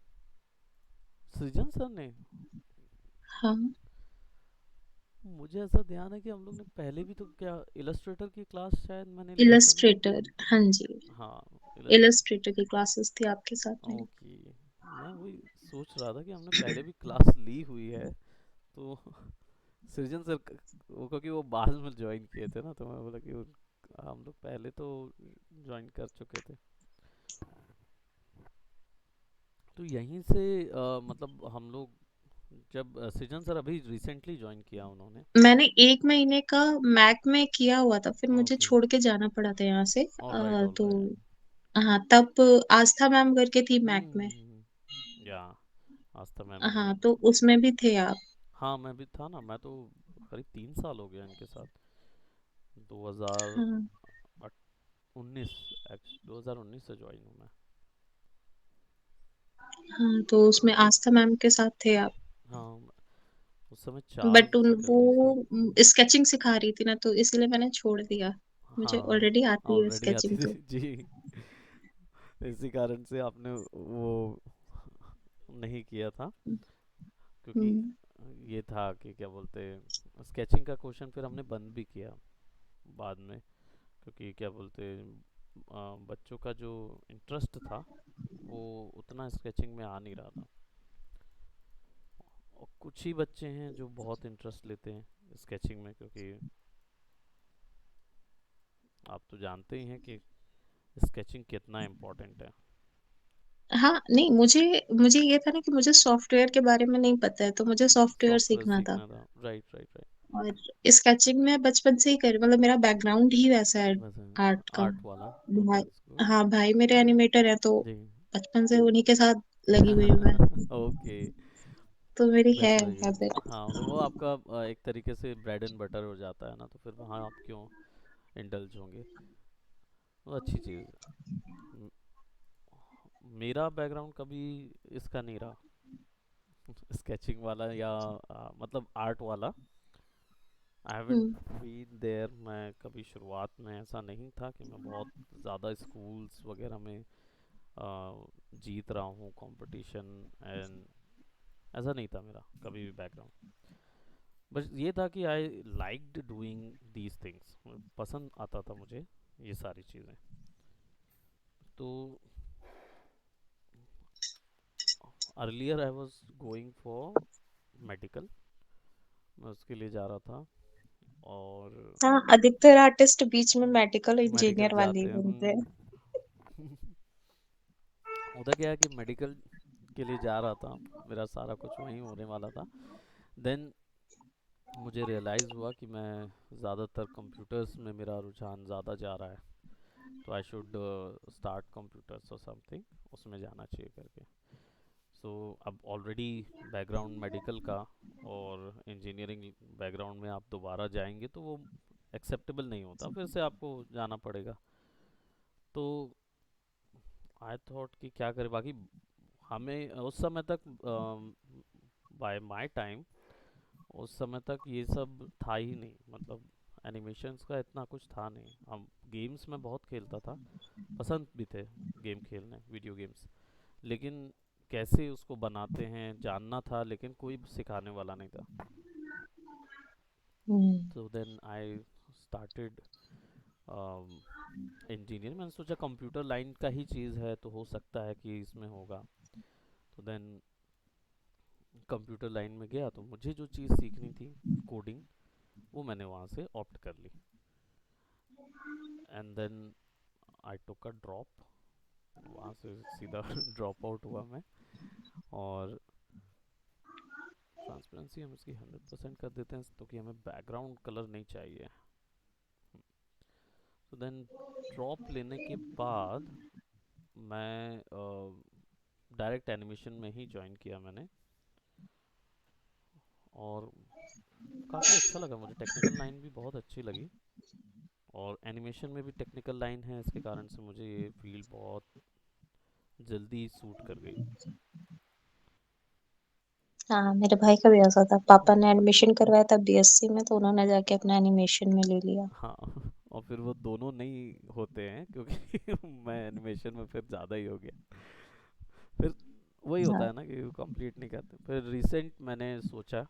सृजन सर ने? हाँ, मुझे ऐसा ध्यान है कि हम लोग ने पहले भी तो क्या इलस्ट्रेटर की क्लास शायद मैंने लिया था ना। इलस्ट्रेटर, हाँ जी, हाँ। इलस्ट्रेटर की क्लासेस थी आपके साथ में। ओके। मैं वही सोच रहा था कि हमने पहले भी क्लास ली हुई है तो सृजन सर वो क्योंकि वो बाद में ज्वाइन किए थे ना, तो मैं बोला कि हम लोग पहले तो ज्वाइन कर चुके थे। तो यहीं से मतलब हम लोग जब सृजन सर अभी रिसेंटली ज्वाइन किया उन्होंने। मैंने 1 महीने का मैक में किया हुआ था, फिर मुझे ओके। छोड़ के जाना पड़ा था यहाँ से। ऑलराइट तो ऑलराइट। हाँ, तब आस्था मैम करके थी मैक में। या आस्था मैम भी हाँ, है। तो उसमें भी थे आप। हाँ मैं भी था ना, मैं तो करीब 3 साल हो गया इनके साथ। 2019 हाँ, 2019 से ज्वाइन हूँ मैं। हाँ, तो उसमें आस्था मैम के साथ थे आप। हाँ, उस समय 4 बट उन फैकल्टीज थे। वो स्केचिंग सिखा रही थी ना, तो इसलिए मैंने छोड़ दिया। मुझे हाँ, ऑलरेडी आती है ऑलरेडी आती स्केचिंग थी तो। जी। इसी कारण से आपने वो नहीं किया था, क्योंकि हम्म, ये था कि क्या बोलते हैं, स्केचिंग का क्वेश्चन फिर हमने बंद भी किया बाद में, क्योंकि क्या बोलते हैं, बच्चों का जो इंटरेस्ट था वो उतना स्केचिंग में आ नहीं रहा था। और कुछ ही बच्चे हैं जो बहुत इंटरेस्ट लेते हैं स्केचिंग में, क्योंकि आप तो जानते ही हैं कि स्केचिंग कितना इम्पोर्टेंट है। हाँ, नहीं, मुझे मुझे ये था ना कि मुझे सॉफ्टवेयर के बारे में नहीं पता है, तो मुझे सॉफ्टवेयर सॉफ्टवेयर सीखना था। सीखना था, राइट राइट राइट। और स्केचिंग में बचपन से ही कर, मतलब मेरा बैकग्राउंड ही वैसा है वैसे आर्ट का। आर्ट वाला। ओके, भाई, दैट्स गुड। हाँ, भाई मेरे एनिमेटर है, तो जी। बचपन से उन्हीं के साथ लगी हुई हूँ मैं। ओके। तो मेरी है दैट्स वेरी गुड। हैबिट। हाँ तो वो आपका एक तरीके से ब्रेड एंड बटर हो जाता है ना, तो फिर वहाँ आप क्यों इंडल्ज होंगे। वो अच्छी चीज़ है। म- मेरा बैकग्राउंड कभी इसका नहीं रहा, स्केचिंग वाला या मतलब आर्ट वाला। I haven't hmm, been there. मैं कभी शुरुआत में ऐसा नहीं था कि मैं बहुत ज़्यादा स्कूल्स वगैरह में जीत रहा हूँ कंपटीशन एंड ऐसा नहीं था मेरा कभी भी बैकग्राउंड। बस ये था कि I liked doing these things, पसंद आता था मुझे ये सारी चीज़ें। तो earlier I was going for medical, मैं उसके लिए जा रहा था। और हाँ, अधिकतर आर्टिस्ट बीच में मेडिकल मेडिकल इंजीनियर वाले ही जाते हैं। बनते हैं। होता क्या है कि मेडिकल के लिए जा रहा था, मेरा सारा कुछ वहीं होने वाला था। देन मुझे रियलाइज़ हुआ कि मैं ज़्यादातर कंप्यूटर्स में मेरा रुझान ज़्यादा जा रहा है, तो आई शुड स्टार्ट कंप्यूटर्स और समथिंग, उसमें जाना चाहिए करके। सो अब ऑलरेडी बैकग्राउंड मेडिकल का और इंजीनियरिंग बैकग्राउंड में आप दोबारा जाएंगे तो वो एक्सेप्टेबल नहीं होता, फिर से आपको जाना पड़ेगा। तो आई थॉट कि क्या करें। बाकी हमें उस समय तक बाय माय टाइम उस समय तक ये सब था ही नहीं, मतलब एनिमेशंस का इतना कुछ था नहीं। हम गेम्स में बहुत खेलता था, पसंद भी थे गेम खेलने, वीडियो गेम्स, लेकिन कैसे उसको बनाते हैं जानना था, लेकिन कोई सिखाने वाला नहीं था। हम्म, तो देन आई स्टार्टेड इंजीनियर। मैंने सोचा कंप्यूटर लाइन का ही चीज़ है तो हो सकता है कि इसमें होगा। तो देन कंप्यूटर लाइन में गया, तो मुझे जो चीज़ सीखनी थी कोडिंग, वो मैंने वहाँ से ऑप्ट कर ली। And then I took a drop, वहाँ से सीधा ड्रॉप आउट हुआ मैं। और ट्रांसपेरेंसी हम इसकी 100% कर देते हैं, तो कि हमें बैकग्राउंड कलर नहीं चाहिए। तो देन ड्रॉप लेने के बाद मैं डायरेक्ट एनिमेशन में ही ज्वाइन किया मैंने। और काफ़ी अच्छा लगा मुझे, टेक्निकल लाइन भी बहुत अच्छी लगी। और एनिमेशन में भी टेक्निकल लाइन है, इसके कारण से मुझे ये फील्ड बहुत जल्दी सूट कर गई। हाँ, मेरे भाई का भी ऐसा था। पापा ने एडमिशन करवाया था बीएससी में, तो उन्होंने जाके अपना एनिमेशन में ले लिया। हाँ और फिर वो दोनों नहीं होते हैं क्योंकि मैं एनिमेशन में फिर ज़्यादा ही हो गया। फिर वही होता हाँ। है ना कि कंप्लीट नहीं करते। फिर रिसेंट मैंने सोचा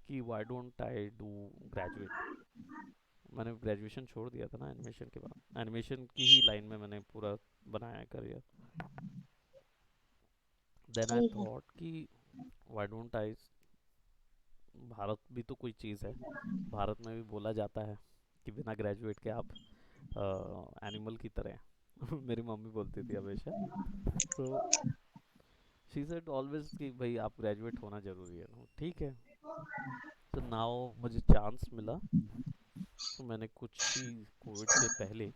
कि why don't I do graduate. मैंने ग्रेजुएशन छोड़ दिया था ना एनिमेशन के बाद, एनिमेशन की ही लाइन में मैंने पूरा बनाया है करियर। देन आई सही है। थॉट कि व्हाई डोंट आई, भारत भी तो कोई चीज़ है। भारत में भी बोला जाता है कि बिना ग्रेजुएट के आप एनिमल की तरह हैं। मेरी मम्मी बोलती थी हमेशा। तो शी सेड ऑलवेज कि भाई आप ग्रेजुएट होना ज़रूरी है ना, ठीक है। तो नाउ मुझे चांस मिला, तो मैंने कुछ ही कोविड से पहले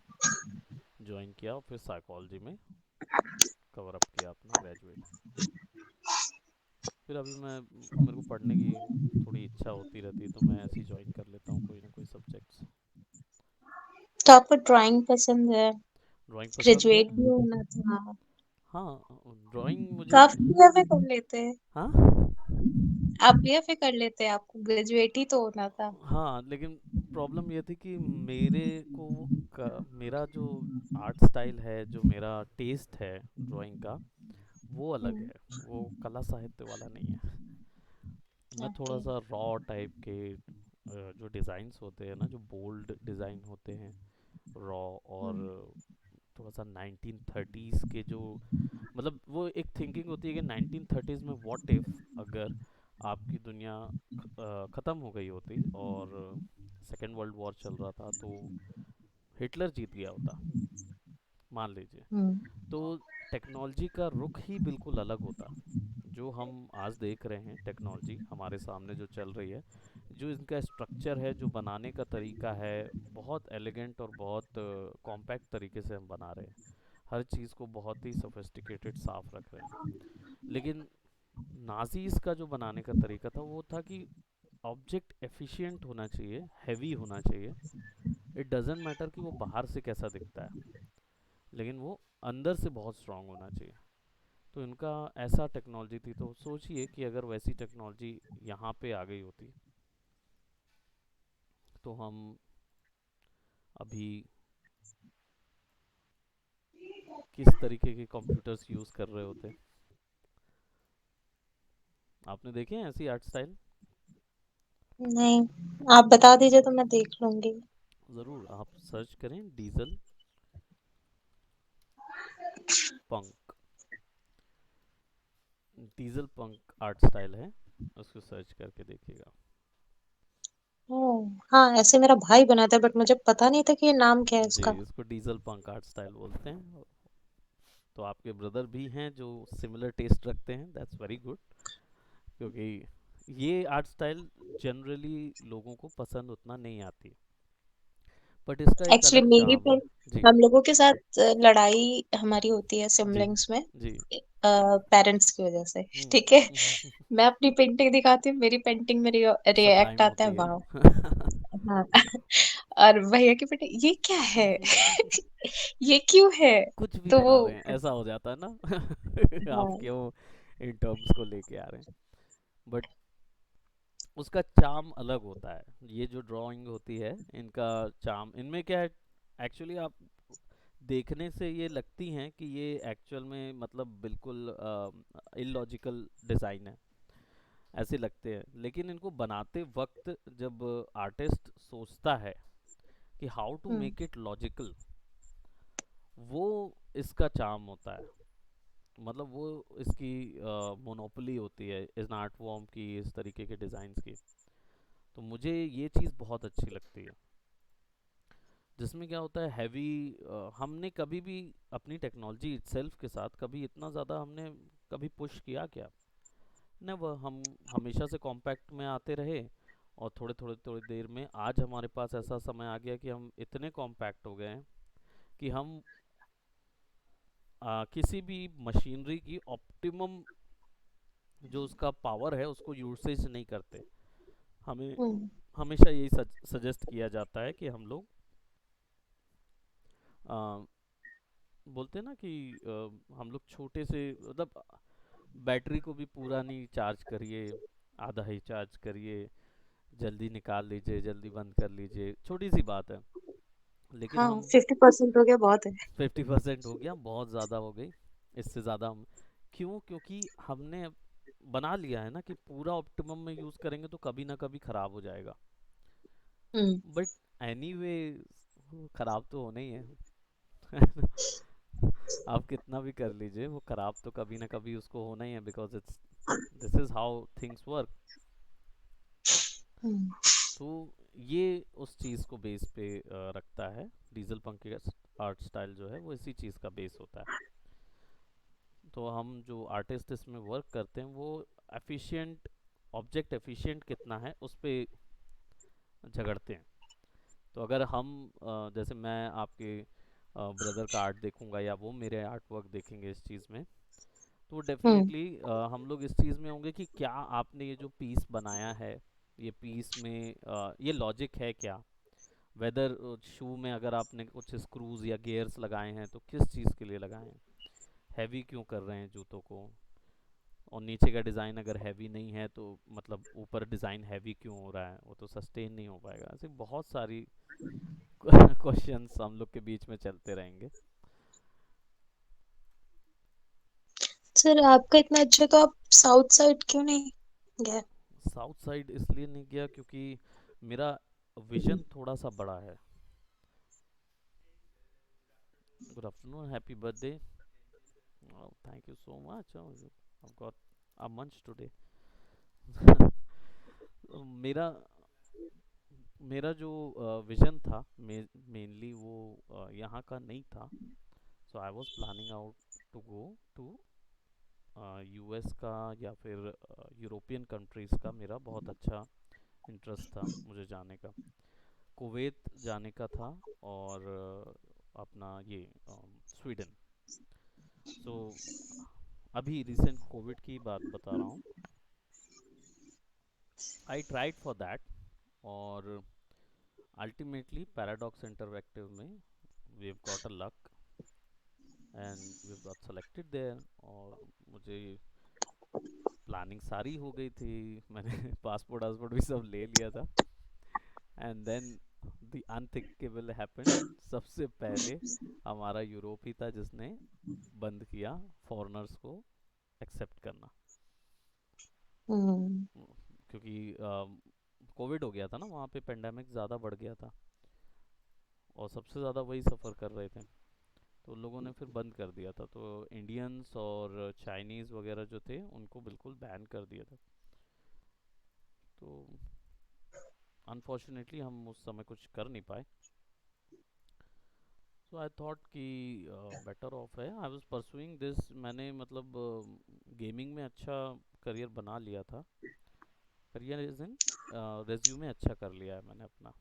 ज्वाइन किया और फिर साइकोलॉजी में कवर अप किया अपना ग्रेजुएट। फिर अभी मैं, मेरे को पढ़ने की थोड़ी इच्छा होती रहती है, तो मैं ऐसे ही ज्वाइन कर लेता हूँ कोई ना कोई सब्जेक्ट्स। तो आपको ड्राइंग पसंद है, ड्राइंग पसंद है। ग्रेजुएट भी होना था, हाँ ड्राइंग तो मुझे। आप बीएफए कर लेते। हाँ आप बीएफए कर लेते, आपको ग्रेजुएट ही तो होना था। हाँ, लेकिन प्रॉब्लम ये थी कि मेरे को मेरा जो आर्ट स्टाइल है, जो मेरा टेस्ट है ड्राइंग का, वो अलग हम्म। है। वो कला साहित्य वाला नहीं है। मैं थोड़ा ओके। सा रॉ टाइप के जो डिज़ाइंस होते हैं ना, जो बोल्ड डिज़ाइन होते हैं, रॉ, और हम्म। थोड़ा सा 1930s के जो, मतलब वो एक थिंकिंग होती है कि 1930s में व्हाट इफ अगर आपकी दुनिया ख़त्म हो गई होती और सेकेंड वर्ल्ड वॉर चल रहा था, तो हिटलर जीत गया होता, मान लीजिए। हम्म। तो टेक्नोलॉजी का रुख ही बिल्कुल अलग होता। जो हम आज देख रहे हैं टेक्नोलॉजी हमारे सामने जो चल रही है, जो इनका स्ट्रक्चर है, जो बनाने का तरीका है, बहुत एलिगेंट और बहुत कॉम्पैक्ट तरीके से हम बना रहे हैं। हर चीज़ को बहुत ही सोफिस्टिकेटेड साफ रख रहे हैं। लेकिन नाजीज का जो बनाने का तरीका था वो था कि ऑब्जेक्ट एफिशिएंट होना चाहिए, हैवी होना चाहिए। इट डजेंट मैटर कि वो बाहर से कैसा दिखता है, लेकिन वो अंदर से बहुत स्ट्रांग होना चाहिए। तो इनका ऐसा टेक्नोलॉजी थी। तो सोचिए कि अगर वैसी टेक्नोलॉजी यहाँ पे आ गई होती, तो हम अभी किस तरीके के कंप्यूटर्स यूज़ कर रहे होते। आपने देखे हैं ऐसी आर्ट स्टाइल? नहीं, आप बता दीजिए तो मैं देख लूंगी। ज़रूर, आप सर्च करें डीजल पंक। डीजल पंक आर्ट स्टाइल है, उसको सर्च करके देखिएगा। ओह हाँ, ऐसे मेरा भाई बनाता है, बट मुझे पता नहीं था कि ये नाम क्या है जी, इसका। इसको डीजल पंक आर्ट स्टाइल बोलते हैं। तो आपके ब्रदर भी हैं जो सिमिलर टेस्ट रखते हैं, दैट्स वेरी गुड। क्योंकि ये आर्ट स्टाइल जनरली लोगों को पसंद उतना नहीं आती, बट इसका एक एक्चुअली अलग मेरी चार्म है। पर जी हम लोगों के साथ लड़ाई हमारी होती है जी सिबलिंग्स में, जी। पेरेंट्स की वजह से। हम्म। ठीक है। मैं अपनी पेंटिंग दिखाती हूँ, मेरी पेंटिंग में रिएक्ट सबलाइम आता है, होती है। वाह। हाँ। और भैया की पेंटिंग, ये क्या है? ये क्यों है? कुछ भी तो बना वो, रहे हैं ऐसा हो जाता है ना। आप हाँ। क्यों इन टर्म्स को लेके आ रहे हैं, बट उसका चार्म अलग होता है। ये जो ड्राइंग होती है, इनका चार्म, इनमें क्या है, एक्चुअली आप देखने से ये लगती हैं कि ये एक्चुअल में मतलब बिल्कुल इलॉजिकल डिज़ाइन है, ऐसे लगते हैं। लेकिन इनको बनाते वक्त जब आर्टिस्ट सोचता है कि how to hmm. Make it logical, वो इसका चार्म होता है। मतलब वो इसकी मोनोपोली होती है इन आर्ट फॉर्म की, इस तरीके के डिज़ाइंस की। तो मुझे ये चीज़ बहुत अच्छी लगती है, जिसमें क्या होता है हैवी। हमने कभी भी अपनी टेक्नोलॉजी इटसेल्फ के साथ कभी इतना ज़्यादा हमने कभी पुश किया क्या? नेवर। हम हमेशा से कॉम्पैक्ट में आते रहे, और थोड़े थोड़े थोड़ी देर में आज हमारे पास ऐसा समय आ गया कि हम इतने कॉम्पैक्ट हो गए हैं कि हम किसी भी मशीनरी की ऑप्टिमम जो उसका पावर है उसको यूसेज नहीं करते। हमें हम्म। हमेशा यही सजेस्ट किया जाता है कि हम लोग बोलते हैं ना कि हम लोग छोटे से मतलब बैटरी को भी पूरा नहीं चार्ज करिए, आधा ही चार्ज करिए, जल्दी निकाल लीजिए, जल्दी बंद कर लीजिए, छोटी सी बात है। लेकिन हाँ, हम 50% हो गया बहुत है। 50% हो गया, बहुत ज़्यादा हो गई। इससे ज़्यादा हम क्यों? क्योंकि हमने बना लिया है ना कि पूरा ऑप्टिमम में यूज़ करेंगे तो कभी ना कभी ख़राब हो जाएगा। हुँ। बट एनीवे ख़राब तो होना ही है। आप कितना भी कर लीजिए, वो ख़राब तो कभी ना कभी उसको होना ही है, because it's this is how things work. हुँ। तो ये उस चीज़ को बेस पे रखता है। डीजल पंख का आर्ट स्टाइल जो है वो इसी चीज़ का बेस होता है। तो हम जो आर्टिस्ट इसमें वर्क करते हैं वो एफिशिएंट, ऑब्जेक्ट एफिशिएंट कितना है उस पे झगड़ते हैं। तो अगर हम जैसे मैं आपके ब्रदर का आर्ट देखूंगा या वो मेरे आर्ट वर्क देखेंगे इस चीज़ में, तो हुँ। डेफिनेटली हम लोग इस चीज़ में होंगे कि क्या आपने ये जो पीस बनाया है, ये पीस में ये लॉजिक है क्या। वेदर शू में अगर आपने कुछ स्क्रूज या गियर्स लगाए हैं तो किस चीज़ के लिए लगाए हैं, हैवी क्यों कर रहे हैं जूतों को, और नीचे का डिज़ाइन अगर हैवी नहीं है तो मतलब ऊपर डिज़ाइन हैवी क्यों हो रहा है, वो तो सस्टेन नहीं हो पाएगा। ऐसे बहुत सारी क्वेश्चंस हम लोग के बीच में चलते रहेंगे। सर आपका इतना अच्छा तो आप साउथ साइड क्यों नहीं गए? साउथ साइड इसलिए नहीं गया क्योंकि मेरा विजन थोड़ा सा बड़ा है। Good afternoon, happy birthday. Thank you so much, I got a मंच टुडे। मेरा मेरा जो विजन था मेनली वो यहाँ का नहीं था। So I was planning out to go to US का या फिर यूरोपियन कंट्रीज़ का। मेरा बहुत अच्छा इंटरेस्ट था मुझे जाने का। कुवैत जाने का था, और अपना ये स्वीडन। सो अभी रिसेंट कोविड की बात बता रहा हूँ। आई ट्राइड फॉर दैट, और अल्टीमेटली पैराडॉक्स इंटरैक्टिव में we have got a luck and we have got selected there. और मुझे प्लानिंग सारी हो गई थी, मैंने पासपोर्ट वासपोर्ट भी सब ले लिया था। And then the unthinkable happened. सबसे पहले हमारा यूरोप ही था जिसने बंद किया फॉरेनर्स को एक्सेप्ट करना। हुँ। क्योंकि कोविड हो गया था ना वहाँ पे, पेंडेमिक ज़्यादा बढ़ गया था और सबसे ज़्यादा वही सफ़र कर रहे थे। तो लोगों ने फिर बंद कर दिया था, तो इंडियंस और चाइनीज़ वगैरह जो थे उनको बिल्कुल बैन कर दिया था। तो अनफॉर्चुनेटली हम उस समय कुछ कर नहीं पाए। सो आई थॉट कि बेटर ऑफ है, आई वाज परसुइंग दिस। मैंने मतलब गेमिंग में अच्छा करियर बना लिया था। करियर इज इन रेज्यूमे अच्छा कर लिया है मैंने अपना।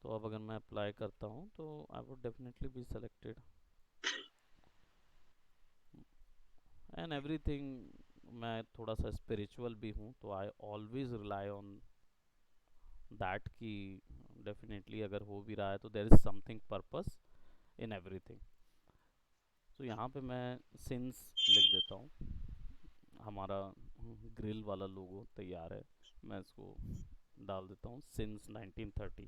तो अब अगर मैं अप्लाई करता हूँ तो I would definitely be selected and everything. मैं थोड़ा सा स्पिरिचुअल भी हूँ, तो I always rely on that कि डेफिनेटली अगर हो भी रहा है तो there is something purpose in everything. तो यहाँ पे मैं सिंस लिख देता हूँ। हमारा ग्रिल वाला लोगो तैयार है, मैं इसको डाल देता हूँ सिंस 1930।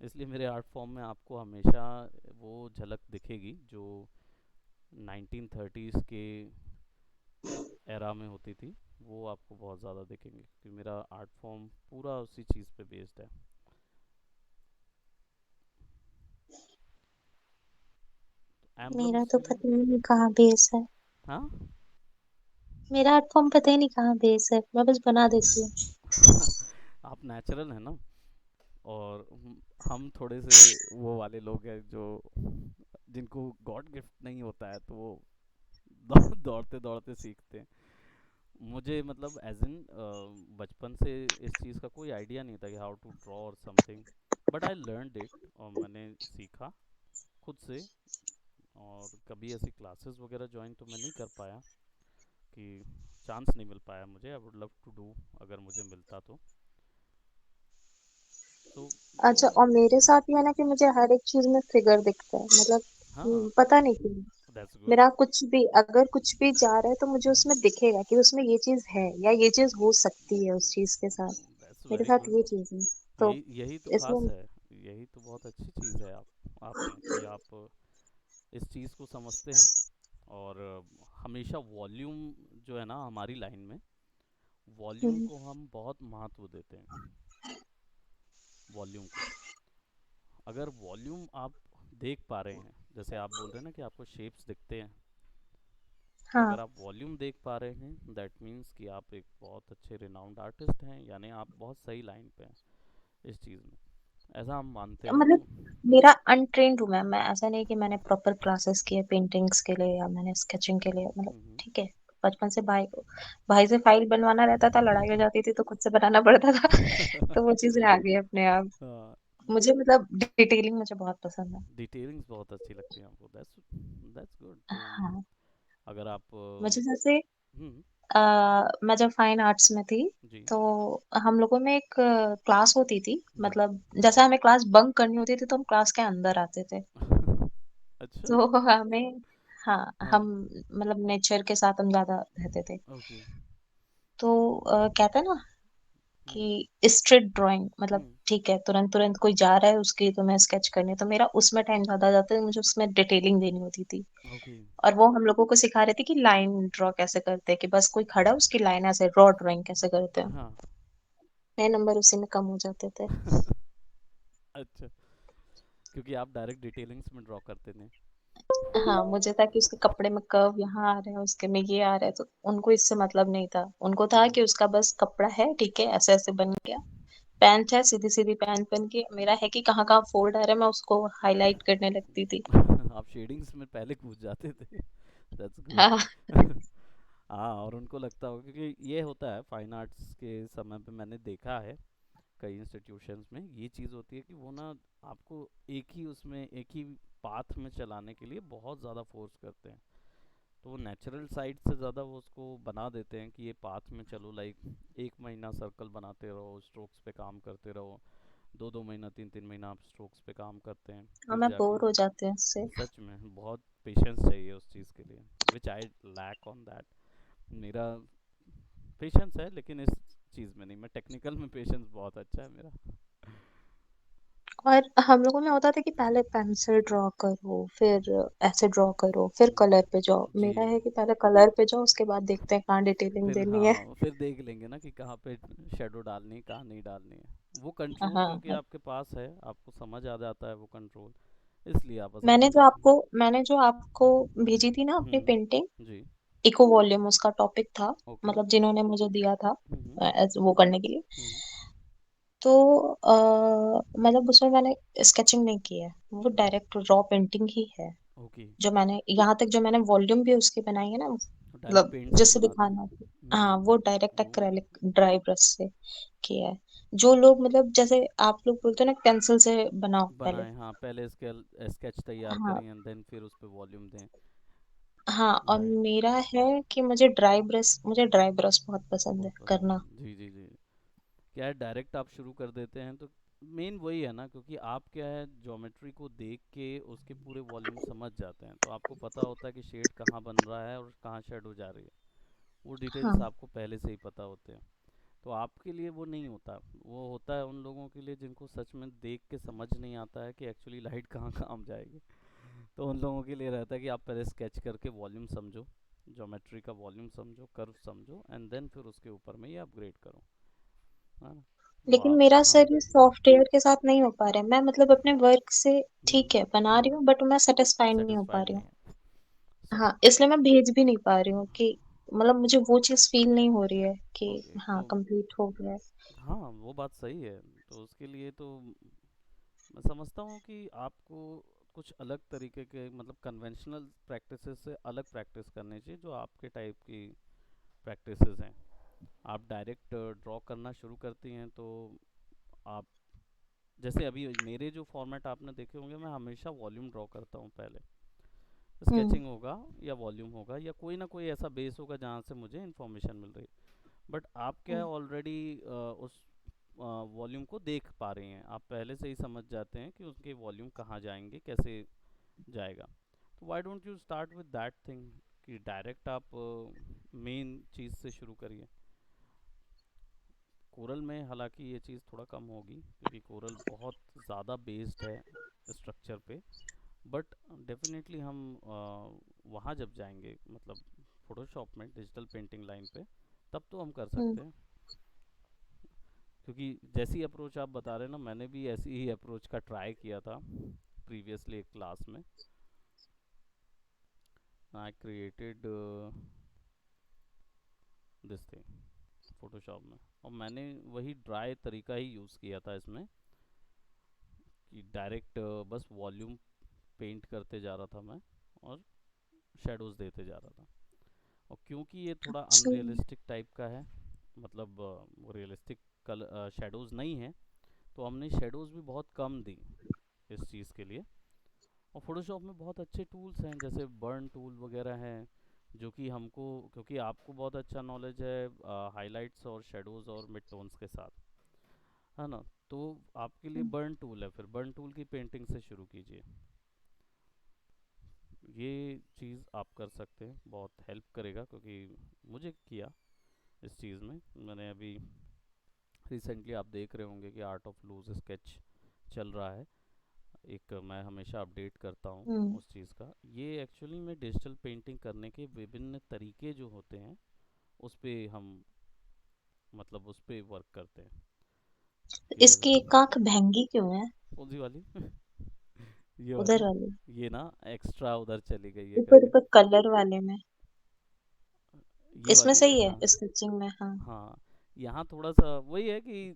इसलिए मेरे आर्ट फॉर्म में आपको हमेशा वो झलक दिखेगी जो 1930s के एरा में होती थी, वो आपको बहुत ज़्यादा दिखेंगे क्योंकि मेरा आर्ट फॉर्म पूरा उसी चीज़ पे बेस्ड है। मेरा एम्बलम्स तो में पता ही नहीं कहाँ बेस है। हाँ। मेरा आर्ट फॉर्म पता ही नहीं कहाँ बेस है, मैं बस बना देती हूँ। आप नेचुरल है ना, और हम थोड़े से वो वाले लोग हैं जो जिनको गॉड गिफ्ट नहीं होता है, तो वो दौड़ते दौड़ते सीखते हैं। मुझे मतलब एज इन बचपन से इस चीज़ का कोई आइडिया नहीं था कि हाउ टू ड्रॉ और something, but I learned it, और मैंने सीखा खुद से। और कभी ऐसी क्लासेस वगैरह ज्वाइन तो मैं नहीं कर पाया कि चांस नहीं मिल पाया मुझे। I would love to do अगर मुझे मिलता तो। तो अच्छा, और मेरे साथ ये है ना कि मुझे हर एक चीज में फिगर दिखता है, मतलब हाँ, पता नहीं क्यों। That's good. मेरा कुछ भी, अगर कुछ भी जा रहा है तो मुझे उसमें दिखेगा कि उसमें ये चीज है या ये चीज हो सकती है उस चीज के साथ। दैट्स मेरे वेरी साथ गुड। ये चीज है। तो यही यही तो खास इसलिए है। यही तो बहुत अच्छी चीज़ है आप में कि आप इस चीज़ को समझते हैं। और हमेशा वॉल्यूम जो है ना हमारी लाइन में, वॉल्यूम हम्म, को हम बहुत महत्व देते हैं। वॉल्यूम को, अगर वॉल्यूम आप देख पा रहे हैं, जैसे आप बोल रहे हैं ना कि आपको शेप्स दिखते हैं, तो हाँ। अगर आप वॉल्यूम देख पा रहे हैं दैट मीन्स कि आप एक बहुत अच्छे रिनाउंड आर्टिस्ट हैं, यानी आप बहुत सही लाइन पे हैं इस चीज़ में, ऐसा हम मानते हैं। मतलब तो मेरा अनट्रेन्ड हूँ मैं ऐसा नहीं कि मैंने प्रॉपर क्लासेस किए पेंटिंग्स के लिए या मैंने स्केचिंग के लिए, मतलब हम्म, ठीक है। बचपन से भाई से फाइल बनवाना रहता था, लड़ाई हो जाती थी तो खुद से बनाना पड़ता था। तो वो चीजें आ गई अपने आप। हाँ, मुझे मतलब डिटेलिंग मुझे बहुत पसंद है। डिटेलिंग्स बहुत अच्छी लगती हैं आपको, दैट्स दैट्स गुड। तो हाँ, अगर आप मुझे जैसे हम्म, मैं जब फाइन आर्ट्स में थी जी। तो हम लोगों में एक क्लास होती थी, जी। मतलब जैसे हमें क्लास बंक करनी होती थी तो हम क्लास के अंदर आते थे। अच्छा। तो हमें, हाँ, हाँ। हम मतलब नेचर के साथ हम ज्यादा रहते थे। ओके। तो कहते हैं ना हम्म, कि स्ट्रीट ड्राइंग, मतलब हम्म, ठीक है, तुरंत तुरंत कोई जा रहा है उसकी तो मैं स्केच करनी है, तो मेरा उसमें टाइम ज्यादा जाता है, मुझे उसमें डिटेलिंग देनी होती थी। ओके। और वो हम लोगों को सिखा रहे थे कि लाइन ड्रॉ कैसे करते हैं, कि बस कोई खड़ा है उसकी लाइन ऐसे रॉ ड्राइंग कैसे करते हैं। हाँ। मेरे नंबर उसी में कम हो जाते थे। अच्छा, क्योंकि आप डायरेक्ट डिटेलिंग्स में ड्रॉ करते थे। हाँ, मुझे था कि उसके कपड़े में कर्व यहाँ आ रहे हैं, उसके में ये आ रहा है, तो उनको इससे मतलब नहीं था। उनको था हम्म। कि उसका बस कपड़ा है, ठीक है, ऐसे ऐसे बन गया। पैंट है, सीधी सीधी पैंट बन गई। मेरा है कि कहाँ कहाँ फोल्ड आ रहा है, मैं उसको हाईलाइट करने लगती थी। आप शेडिंग्स में पहले कूद जाते थे। That's good. हाँ। हाँ, और उनको लगता होगा, क्योंकि ये होता है फाइन आर्ट्स के समय पे, मैंने देखा है कई इंस्टीट्यूशंस में ये चीज़ होती है कि वो ना आपको एक ही उसमें एक ही पाथ में चलाने के लिए बहुत ज़्यादा फोर्स करते हैं। तो वो नेचुरल साइड से ज़्यादा वो उसको बना देते हैं कि ये पाथ में चलो, लाइक 1 महीना सर्कल बनाते रहो, स्ट्रोक्स पे काम करते रहो, 2-2 महीना 3-3 महीना आप स्ट्रोक्स पे काम करते हैं, हाँ, फिर मैं जाके। बोर हो जाती हूँ इससे। सच में बहुत पेशेंस चाहिए उस चीज़ के लिए, विच आई लैक ऑन दैट। मेरा पेशेंस है लेकिन इस चीज़ में नहीं, मैं टेक्निकल में पेशेंस बहुत अच्छा है मेरा। और हम लोगों में होता था कि पहले पेंसिल ड्रॉ करो, फिर ऐसे ड्रॉ करो, फिर कलर पे जाओ। जी। मेरा है कि पहले कलर पे जाओ, उसके बाद देखते हैं कहाँ डिटेलिंग फिर देनी है। हाँ, फिर देख लेंगे ना कि कहाँ पे शेडो डालनी है, कहाँ नहीं डालनी है। वो कंट्रोल हाँ, क्योंकि आपके पास है, आपको समझ आ जाता है वो कंट्रोल, इसलिए आप आसानी मैंने से। जो आपको मैंने जो आपको भेजी थी ना अपनी पेंटिंग, जी। इको वॉल्यूम उसका टॉपिक था, ओके। मतलब जिन्होंने मुझे दिया था हम्म, वो करने के लिए। हम्म, तो मतलब उसमें मैंने स्केचिंग नहीं की है, वो डायरेक्ट रॉ पेंटिंग ही है। ओके। जो मैंने यहाँ तक जो मैंने वॉल्यूम भी उसकी बनाई है ना, डायरेक्ट मतलब पेंट से जिससे बना दी। दिखाना हो। हाँ, वो डायरेक्ट ओह। एक्रेलिक ड्राई ब्रश से किया है। जो लोग मतलब जैसे आप लोग बोलते हो ना पेंसिल से बनाओ पहले। बनाए, हाँ, पहले स्केच तैयार हाँ, करें एंड देन फिर उस पे वॉल्यूम दें। हाँ, और राइट। मेरा है कि मुझे ड्राई ब्रश बहुत पसंद है बहुत पसंद करना। है, जी जी जी। क्या है, डायरेक्ट आप शुरू कर देते हैं तो मेन वही है ना, क्योंकि आप क्या है ज्योमेट्री को देख के उसके पूरे वॉल्यूम समझ जाते हैं, तो आपको पता होता है कि शेड कहाँ बन रहा है और कहाँ शेडो जा रही है। वो डिटेल्स हाँ, आपको पहले से ही पता होते हैं। तो आपके लिए वो नहीं होता, वो होता है उन लोगों के लिए जिनको सच में देख के समझ नहीं आता है कि एक्चुअली लाइट कहाँ काम जाएगी। तो उन लोगों के लिए रहता है कि आप पहले स्केच करके वॉल्यूम समझो, ज्योमेट्री का वॉल्यूम समझो, कर्व समझो, एंड देन फिर उसके ऊपर में ये अपग्रेड करो, है ना। तो लेकिन आप मेरा हाँ। सर ये सॉफ्टवेयर के साथ नहीं हो पा रहा है। मैं मतलब अपने वर्क से ठीक है बना रही हूँ, बट मैं सेटिस्फाइड नहीं हो पा सेटिस्फाइड रही नहीं हूँ। है। हाँ, सब। इसलिए मैं भेज भी नहीं पा रही हूँ कि मतलब मुझे वो चीज फील नहीं हो रही है कि ओके। हाँ तो कंप्लीट हो गया है। हाँ, वो बात सही है। तो उसके लिए तो मैं समझता हूँ कि आपको कुछ अलग तरीके के, मतलब कन्वेंशनल प्रैक्टिसेस से अलग प्रैक्टिस करनी चाहिए, जो आपके टाइप की प्रैक्टिसेस हैं। आप डायरेक्ट ड्रॉ करना शुरू करती हैं तो आप, जैसे अभी मेरे जो फॉर्मेट आपने देखे होंगे, मैं हमेशा वॉल्यूम ड्रॉ करता हूँ पहले। हम्म, स्केचिंग होगा या वॉल्यूम होगा या कोई ना कोई ऐसा बेस होगा जहाँ से मुझे इन्फॉर्मेशन मिल रही है। बट आप क्या है हम्म, ऑलरेडी उस वॉल्यूम को देख पा रहे हैं, आप पहले से ही समझ जाते हैं कि उसके वॉल्यूम कहाँ जाएंगे, कैसे जाएगा। तो why don't you start with that thing कि डायरेक्ट आप मेन चीज़ से शुरू करिए। कोरल में हालांकि ये चीज़ थोड़ा कम होगी क्योंकि कोरल बहुत ज़्यादा बेस्ड है स्ट्रक्चर पे, बट डेफिनेटली हम वहाँ जब जाएंगे, मतलब फोटोशॉप में डिजिटल पेंटिंग लाइन पे, तब तो हम कर हम्म सकते हैं। क्योंकि जैसी अप्रोच आप बता रहे हैं ना, मैंने भी ऐसी ही अप्रोच का ट्राई किया था प्रीवियसली एक क्लास में। I created this thing Photoshop में, और मैंने वही ड्राई तरीका ही यूज़ किया था इसमें कि डायरेक्ट बस वॉल्यूम पेंट करते जा रहा था मैं, और शेडोज़ देते जा रहा था। और क्योंकि ये थोड़ा अच्छा अनरियलिस्टिक टाइप का है, मतलब रियलिस्टिक कल शेडोज़ नहीं है, तो हमने शेडोज़ भी बहुत कम दी इस चीज़ के लिए। और फोटोशॉप में बहुत अच्छे टूल्स हैं जैसे बर्न टूल वगैरह हैं, जो कि हमको, क्योंकि आपको बहुत अच्छा नॉलेज है हाइलाइट्स और शेडोज़ और मिड टोन्स के साथ, है ना, तो आपके लिए बर्न टूल है, फिर बर्न टूल की पेंटिंग से शुरू कीजिए। ये चीज़ आप कर सकते हैं, बहुत हेल्प करेगा, क्योंकि मुझे किया इस चीज़ में। मैंने अभी रिसेंटली, आप देख रहे होंगे कि आर्ट ऑफ लूज स्केच चल रहा है, एक मैं हमेशा अपडेट करता हूँ हम्म उस चीज़ का। ये एक्चुअली में डिजिटल पेंटिंग करने के विभिन्न तरीके जो होते हैं, उस पे हम, मतलब उस पे वर्क करते हैं कि जैसे, इसकी एक आंख महंगी क्यों है? कौन सी वाली ये उधर वाली, वाली, ये ना एक्स्ट्रा उधर चली गई है ऊपर कहीं। ऊपर कलर वाले में। ये इसमें वाली, सही हाँ है स्टिचिंग में, हाँ। हाँ। यहाँ थोड़ा सा वही है कि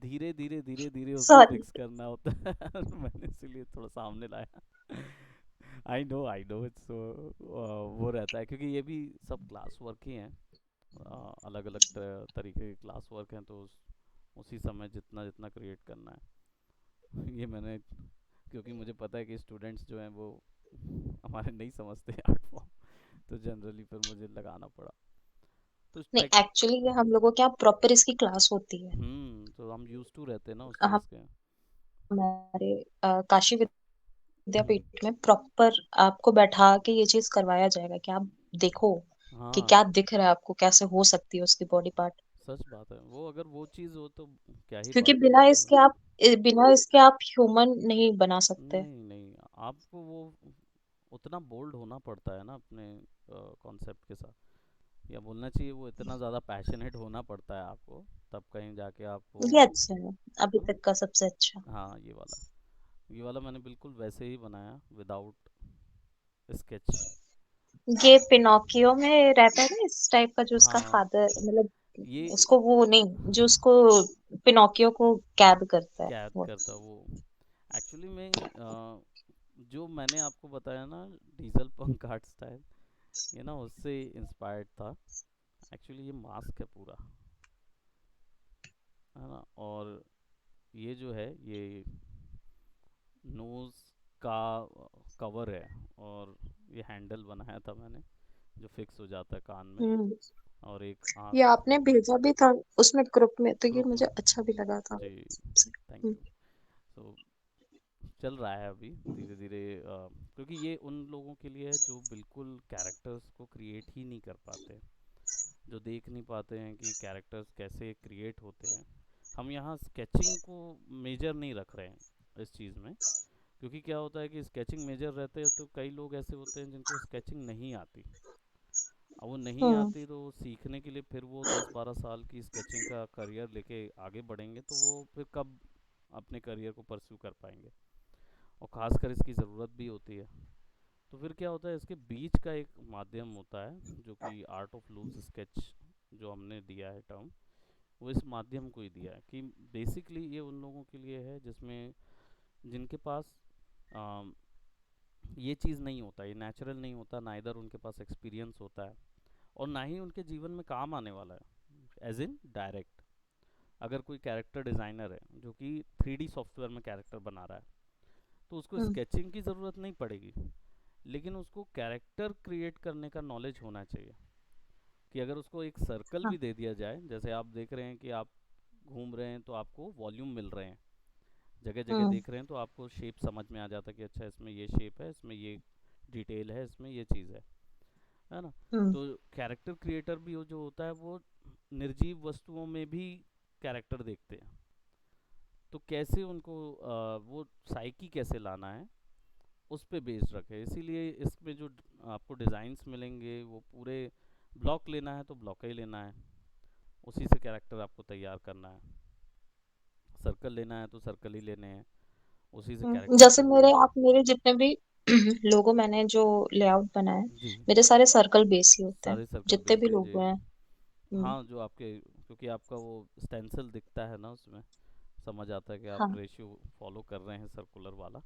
धीरे धीरे धीरे धीरे उसको सॉरी। फिक्स करना होता है मैंने इसीलिए थोड़ा सामने लाया आई नो इट्स, वो रहता है क्योंकि ये भी सब क्लास वर्क ही हैं, अलग अलग तरीके के क्लास वर्क हैं, तो उसी समय जितना जितना क्रिएट करना है ये मैंने, क्योंकि मुझे पता है कि स्टूडेंट्स जो हैं वो हमारे नहीं समझते आर्ट फॉर्म, तो जनरली फिर मुझे लगाना पड़ा। तो नहीं, टेक, एक्चुअली ये हम लोगों के यहाँ प्रॉपर इसकी क्लास होती है। तो हम यूज टू रहते हैं ना उस चीज़ के। हमारे काशी हम्म, विद्यापीठ में प्रॉपर आपको बैठा के ये चीज करवाया जाएगा कि आप देखो कि हाँ, क्या दिख रहा है आपको, कैसे हो सकती है उसकी बॉडी पार्ट। सच बात है, वो अगर वो चीज़ हो तो क्या ही क्योंकि बात है फिर तो। बिना इसके आप ह्यूमन नहीं बना सकते। नहीं नहीं, आपको वो उतना बोल्ड होना पड़ता है ना अपने कॉन्सेप्ट के साथ, या बोलना चाहिए वो इतना ज़्यादा पैशनेट होना पड़ता है आपको, तब कहीं जाके आप वो, ये अच्छा है, अभी है ना। तक का सबसे अच्छा। हाँ, ये वाला मैंने बिल्कुल वैसे ही बनाया विदाउट स्केच। ये पिनोकियो में रहता है ना इस टाइप का, जो उसका हाँ, फादर, ये मतलब उसको वो नहीं, जो उसको पिनोकियो को कैद करता है कैद वो। करता वो, एक्चुअली में जो मैंने आपको बताया ना, डीजल पंक आर्ट स्टाइल, ये ना उससे इंस्पायर्ड था। एक्चुअली ये मास्क है पूरा, है ना, और ये जो है ये नोज़ का कवर है, और ये हैंडल बनाया था मैंने जो फिक्स हो जाता है कान में, हम्म और एक ये आँख आपने भेजा भी था उसमें ग्रुप में, तो ये ग्रुप मुझे में। अच्छा भी लगा था। जी, थैंक हम्म यू। सो चल रहा है अभी धीरे धीरे, क्योंकि ये उन लोगों के लिए है जो बिल्कुल कैरेक्टर्स को क्रिएट ही नहीं कर पाते, जो देख नहीं पाते हैं कि कैरेक्टर्स कैसे क्रिएट होते हैं। हम यहाँ स्केचिंग को मेजर नहीं रख रहे हैं इस चीज़ में, क्योंकि क्या होता है कि स्केचिंग मेजर रहते हैं तो कई लोग ऐसे होते हैं जिनको स्केचिंग नहीं आती। अब वो नहीं हम्म आती तो सीखने के लिए फिर वो 10-12 साल की स्केचिंग का करियर लेके आगे बढ़ेंगे, तो वो फिर कब अपने करियर को परस्यू कर पाएंगे, और ख़ासकर इसकी ज़रूरत भी होती है। तो फिर क्या होता है, इसके बीच का एक माध्यम होता है जो कि आर्ट ऑफ लूज स्केच जो हमने दिया है टर्म, वो इस माध्यम को ही दिया है कि बेसिकली ये उन लोगों के लिए है जिसमें, जिनके पास अम, ये चीज़ नहीं होता, ये नेचुरल नहीं होता, ना इधर उनके पास एक्सपीरियंस होता है, और ना ही उनके जीवन में काम आने वाला है एज इन डायरेक्ट। अगर कोई कैरेक्टर डिज़ाइनर है जो कि 3D सॉफ्टवेयर में कैरेक्टर बना रहा है, तो उसको हम्म स्केचिंग की ज़रूरत नहीं पड़ेगी, लेकिन उसको कैरेक्टर क्रिएट करने का नॉलेज होना चाहिए। कि अगर उसको एक सर्कल हाँ भी दे दिया जाए, जैसे आप देख रहे हैं कि आप घूम रहे हैं तो आपको वॉल्यूम मिल रहे हैं, जगह जगह हम्म देख रहे हैं तो आपको शेप समझ में आ जाता है कि अच्छा इसमें ये शेप है, इसमें ये डिटेल है, इसमें ये चीज़ है ना। हम्म तो कैरेक्टर क्रिएटर भी जो होता है वो निर्जीव वस्तुओं में भी कैरेक्टर देखते हैं, तो कैसे उनको वो साइकी कैसे लाना है उस पे बेस्ड रखे, इसीलिए इसमें जो आपको डिज़ाइंस मिलेंगे वो पूरे ब्लॉक लेना है तो ब्लॉक ही लेना है, उसी से कैरेक्टर आपको तैयार करना है, सर्कल लेना है तो सर्कल ही लेने हैं, उसी से कैरेक्टर जैसे चलते मेरे हैं। आप मेरे जितने भी लोगो मैंने जो लेआउट बनाए, जी, मेरे सारे सर्कल बेस ही होते हैं, सारे सर्कल जितने भी बेस्ड हैं जी। लोगो हैं। हाँ, जो आपके, क्योंकि आपका वो स्टेंसिल दिखता है ना उसमें, समझ आता है कि आप हाँ, रेशियो फॉलो कर रहे हैं सर्कुलर वाला।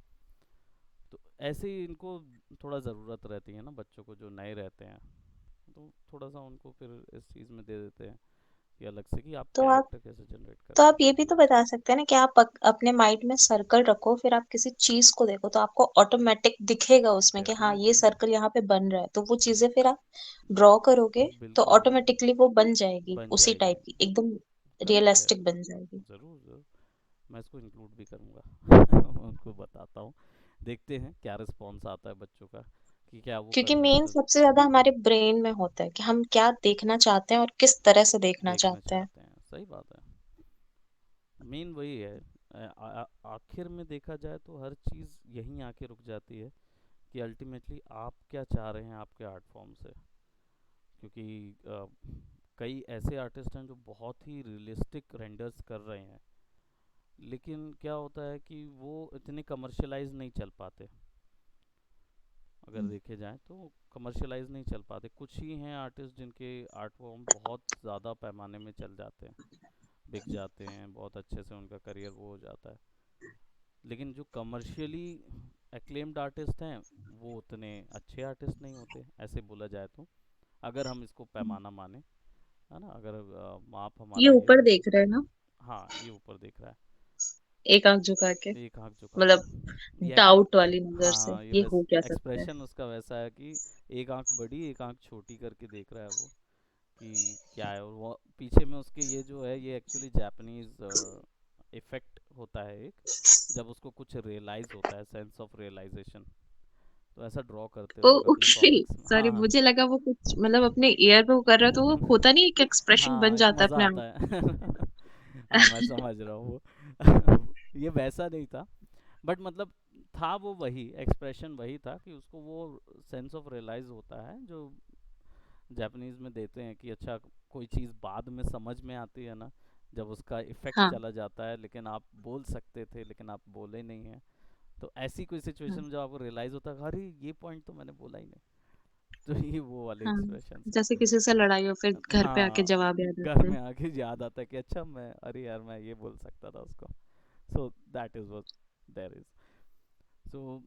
तो ऐसे ही इनको थोड़ा ज़रूरत रहती है ना बच्चों को जो नए रहते हैं, तो थोड़ा सा उनको फिर इस चीज़ में दे देते हैं कि अलग से कि आप तो आप कैरेक्टर कैसे जनरेट तो करते आप हैं। ये भी तो बता सकते हैं ना कि आप अपने माइंड में सर्कल रखो, फिर आप किसी चीज को देखो तो आपको ऑटोमेटिक दिखेगा उसमें कि हाँ ये डेफिनेटली, सर्कल यहाँ पे बन रहा है, तो वो चीजें फिर आप ड्रॉ करोगे तो बिल्कुल ऑटोमेटिकली वो बन जाएगी, बन उसी जाएगी। टाइप की एकदम करेक्ट है, रियलिस्टिक बन जाएगी। ज़रूर ज़रूर, मैं इसको इंक्लूड भी करूँगा उनको बताता हूँ, देखते हैं क्या रिस्पॉन्स आता है बच्चों का, कि क्या वो क्योंकि कर मेन सक सबसे ज्यादा हमारे ब्रेन में होता है कि हम क्या देखना चाहते हैं और किस तरह से देखना देखना चाहते हैं। चाहते हैं, सही बात है। मेन वही है, आखिर में देखा जाए तो हर चीज़ यहीं आके रुक जाती है कि अल्टीमेटली आप क्या चाह रहे हैं आपके आर्ट फॉर्म से, क्योंकि कई ऐसे आर्टिस्ट हैं जो बहुत ही रियलिस्टिक रेंडर्स कर रहे हैं, लेकिन क्या होता है कि वो इतने कमर्शियलाइज नहीं चल पाते, अगर देखे जाए तो कमर्शियलाइज नहीं चल पाते। कुछ ही हैं आर्टिस्ट जिनके आर्ट फॉर्म बहुत ज़्यादा पैमाने में चल जाते हैं, बिक जाते हैं, बहुत अच्छे से उनका करियर वो हो जाता है, लेकिन जो कमर्शियली एक्लेम्ड आर्टिस्ट हैं वो उतने अच्छे आर्टिस्ट नहीं होते, ऐसे बोला जाए तो, अगर हम इसको पैमाना माने, है ना, अगर माप ये हमारा ये ऊपर हो। देख रहे हैं ना, हाँ, ये ऊपर दिख रहा एक आंख झुका के, है, एक आंख झुका के, मतलब ये डाउट वाली नजर से, हाँ, ये ये बस हो क्या सकता है। एक्सप्रेशन उसका वैसा है कि एक आंख बड़ी एक आंख छोटी करके देख रहा है वो, कि क्या है, और वो पीछे में उसके ये जो है ये एक्चुअली जापानीज इफेक्ट होता है एक, जब उसको कुछ रियलाइज होता है, सेंस ऑफ रियलाइजेशन, तो ऐसा ड्रॉ करते हैं ओ लोग अपने ओके, कॉमिक्स में। सॉरी, हाँ मुझे लगा वो कुछ मतलब अपने ईयर पे वो कर रहा है तो वो होता नहीं, एक एक्सप्रेशन बन हाँ, एक जाता है मज़ा अपने आता आप। है हाँ, मैं समझ रहा हूँ वो ये वैसा नहीं था, बट मतलब था वो वही एक्सप्रेशन वही था कि उसको वो सेंस ऑफ रियलाइज होता है जो जापानीज में देते हैं कि अच्छा, कोई चीज़ बाद में समझ में आती है ना, जब उसका इफेक्ट हाँ चला जाता है, लेकिन आप बोल सकते थे लेकिन आप बोले नहीं हैं, तो ऐसी कोई हाँ सिचुएशन में जब आपको रियलाइज होता है अरे ये पॉइंट तो मैंने बोला ही नहीं, तो ये वो वाले हाँ, एक्सप्रेशन है। जैसे किसी से लड़ाई हो फिर घर पे आके हाँ, जवाब याद घर आता है। में आके याद आता है कि अच्छा मैं, अरे यार मैं ये बोल सकता था उसको, so that is what there is. So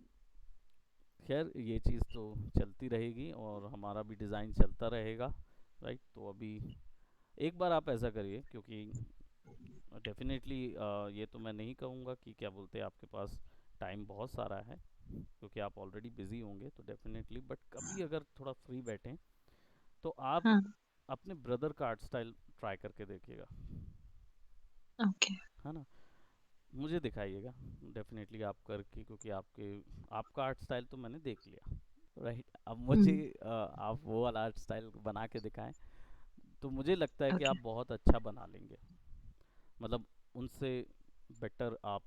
खैर ये चीज़ तो चलती रहेगी और हमारा भी डिज़ाइन चलता रहेगा, राइट। तो अभी एक बार आप ऐसा करिए, क्योंकि डेफिनेटली ये तो मैं नहीं कहूँगा कि क्या बोलते हैं आपके पास टाइम बहुत सारा है, क्योंकि आप ऑलरेडी बिजी होंगे, तो डेफिनेटली, बट कभी अगर थोड़ा फ्री बैठें तो आप हाँ, अपने ब्रदर का आर्ट स्टाइल ट्राई करके देखिएगा, ओके। है ना, मुझे दिखाइएगा डेफिनेटली आप करके, क्योंकि आपका आर्ट स्टाइल तो मैंने देख लिया, राइट। अब मुझे हम्म, आप वो वाला आर्ट स्टाइल बना के दिखाएं, तो मुझे लगता है कि ओके। आप बहुत अच्छा बना लेंगे, मतलब उनसे बेटर आप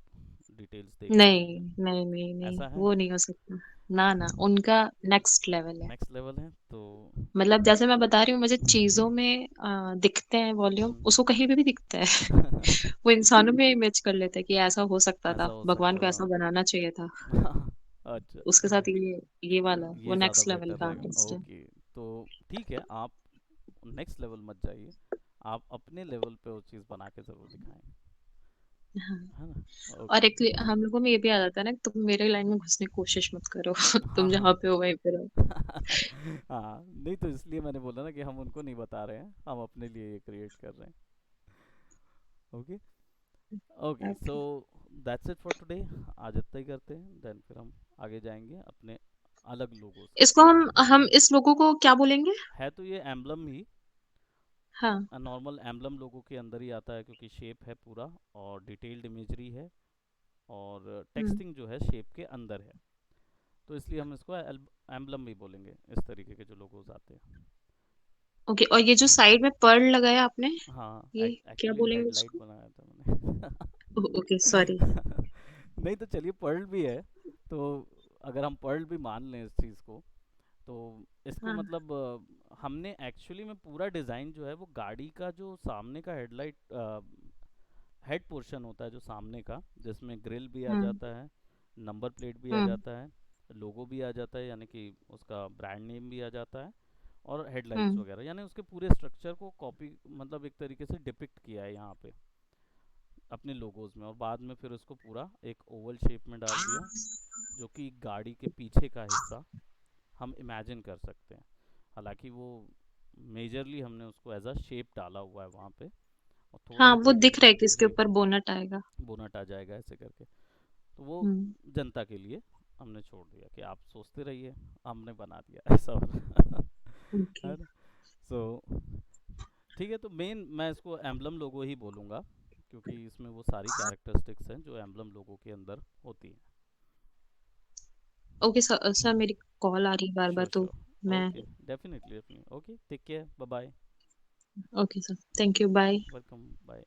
डिटेल्स देख नहीं पाएंगे। नहीं नहीं नहीं, ऐसा है, वो नहीं हो सकता। ना ना, उनका नेक्स्ट लेवल है। नेक्स्ट लेवल है तो मतलब जैसे मैं बता रही हूँ, मुझे चीजों में दिखते हैं वॉल्यूम, हम्म, उसको कहीं भी दिखता है। वो इंसानों में इमेज कर लेते हैं कि ऐसा हो सकता ऐसा था, हो भगवान सकता को ऐसा था बनाना चाहिए था। अच्छा, उसके साथ ये वाला वो ये ज़्यादा नेक्स्ट लेवल बेटर का रहेगा, आर्टिस्ट है। ओके। तो ठीक है, आप नेक्स्ट लेवल मत जाइए, आप अपने लेवल पे वो चीज़ बना के ज़रूर दिखाएं, हाँ। है ना, और ओके। एक हम लोगों में ये भी आ जाता है ना, तुम मेरे लाइन में घुसने की कोशिश मत करो। हाँ तुम जहाँ पे हो वहीं पे रहो। हाँ, नहीं तो इसलिए मैंने बोला ना कि हम उनको नहीं बता रहे हैं, हम अपने लिए ये क्रिएट कर रहे हैं, okay. Okay, so okay, that's it for today, आज इतना ही करते हैं, देन फिर हम आगे जाएंगे अपने अलग लोगों पे। इसको हम इस लोगों को क्या बोलेंगे? है तो ये एम्बलम ही, हाँ। नॉर्मल एम्बलम लोगों के अंदर ही आता है क्योंकि शेप है पूरा और डिटेल्ड इमेजरी है और हम्म। टेक्सटिंग जो है शेप के अंदर है, तो इसलिए हम इसको एम्बलम भी बोलेंगे इस तरीके के जो लोगोज आते हैं। ओके, और ये जो साइड में पर्ल लगाया आपने, हाँ, ये क्या एक्चुअली बोलेंगे हेडलाइट उसको? बनाया था मैंने। Okay, sorry. नहीं तो चलिए पर्ल भी है, तो अगर हम पर्ल भी मान लें इस चीज़ को, तो इसको हाँ। मतलब हमने एक्चुअली में पूरा डिज़ाइन जो है वो गाड़ी का जो सामने का हेडलाइट हेड पोर्शन होता है जो सामने का, जिसमें ग्रिल भी आ हम्म। जाता है, नंबर प्लेट भी आ हम्म। जाता है, लोगो भी आ जाता है यानी कि उसका ब्रांड नेम भी आ जाता है, और हेडलाइट्स हम्म। वगैरह, यानी उसके पूरे स्ट्रक्चर को कॉपी मतलब एक तरीके से डिपिक्ट किया है यहाँ पे अपने लोगोज में, और बाद में फिर उसको पूरा एक ओवल शेप में डाल दिया, जो कि गाड़ी के पीछे का हिस्सा हम इमेजिन कर सकते हैं। हालांकि वो मेजरली हमने उसको एज अ शेप डाला हुआ है वहाँ पे, और हाँ, थोड़े वो से दिख रहा है कि इसके जी ऊपर बोनट आएगा। बोनट आ जाएगा ऐसे करके, तो वो हम्म। जनता के लिए हमने छोड़ दिया कि आप सोचते रहिए, हमने बना दिया ऐसा वाला। ओके। है ना? सो ठीक है, तो मेन मैं इसको एम्बलम लोगो ही बोलूँगा क्योंकि इसमें वो सारी कैरेक्टरिस्टिक्स हैं जो एम्बलम लोगो के अंदर होती हैं। ओके सर, सर मेरी कॉल आ रही है बार बार, श्योर तो श्योर, मैं। Okay, definitely definitely, okay, take care, bye bye, okay sir, thank you, bye. Welcome, bye.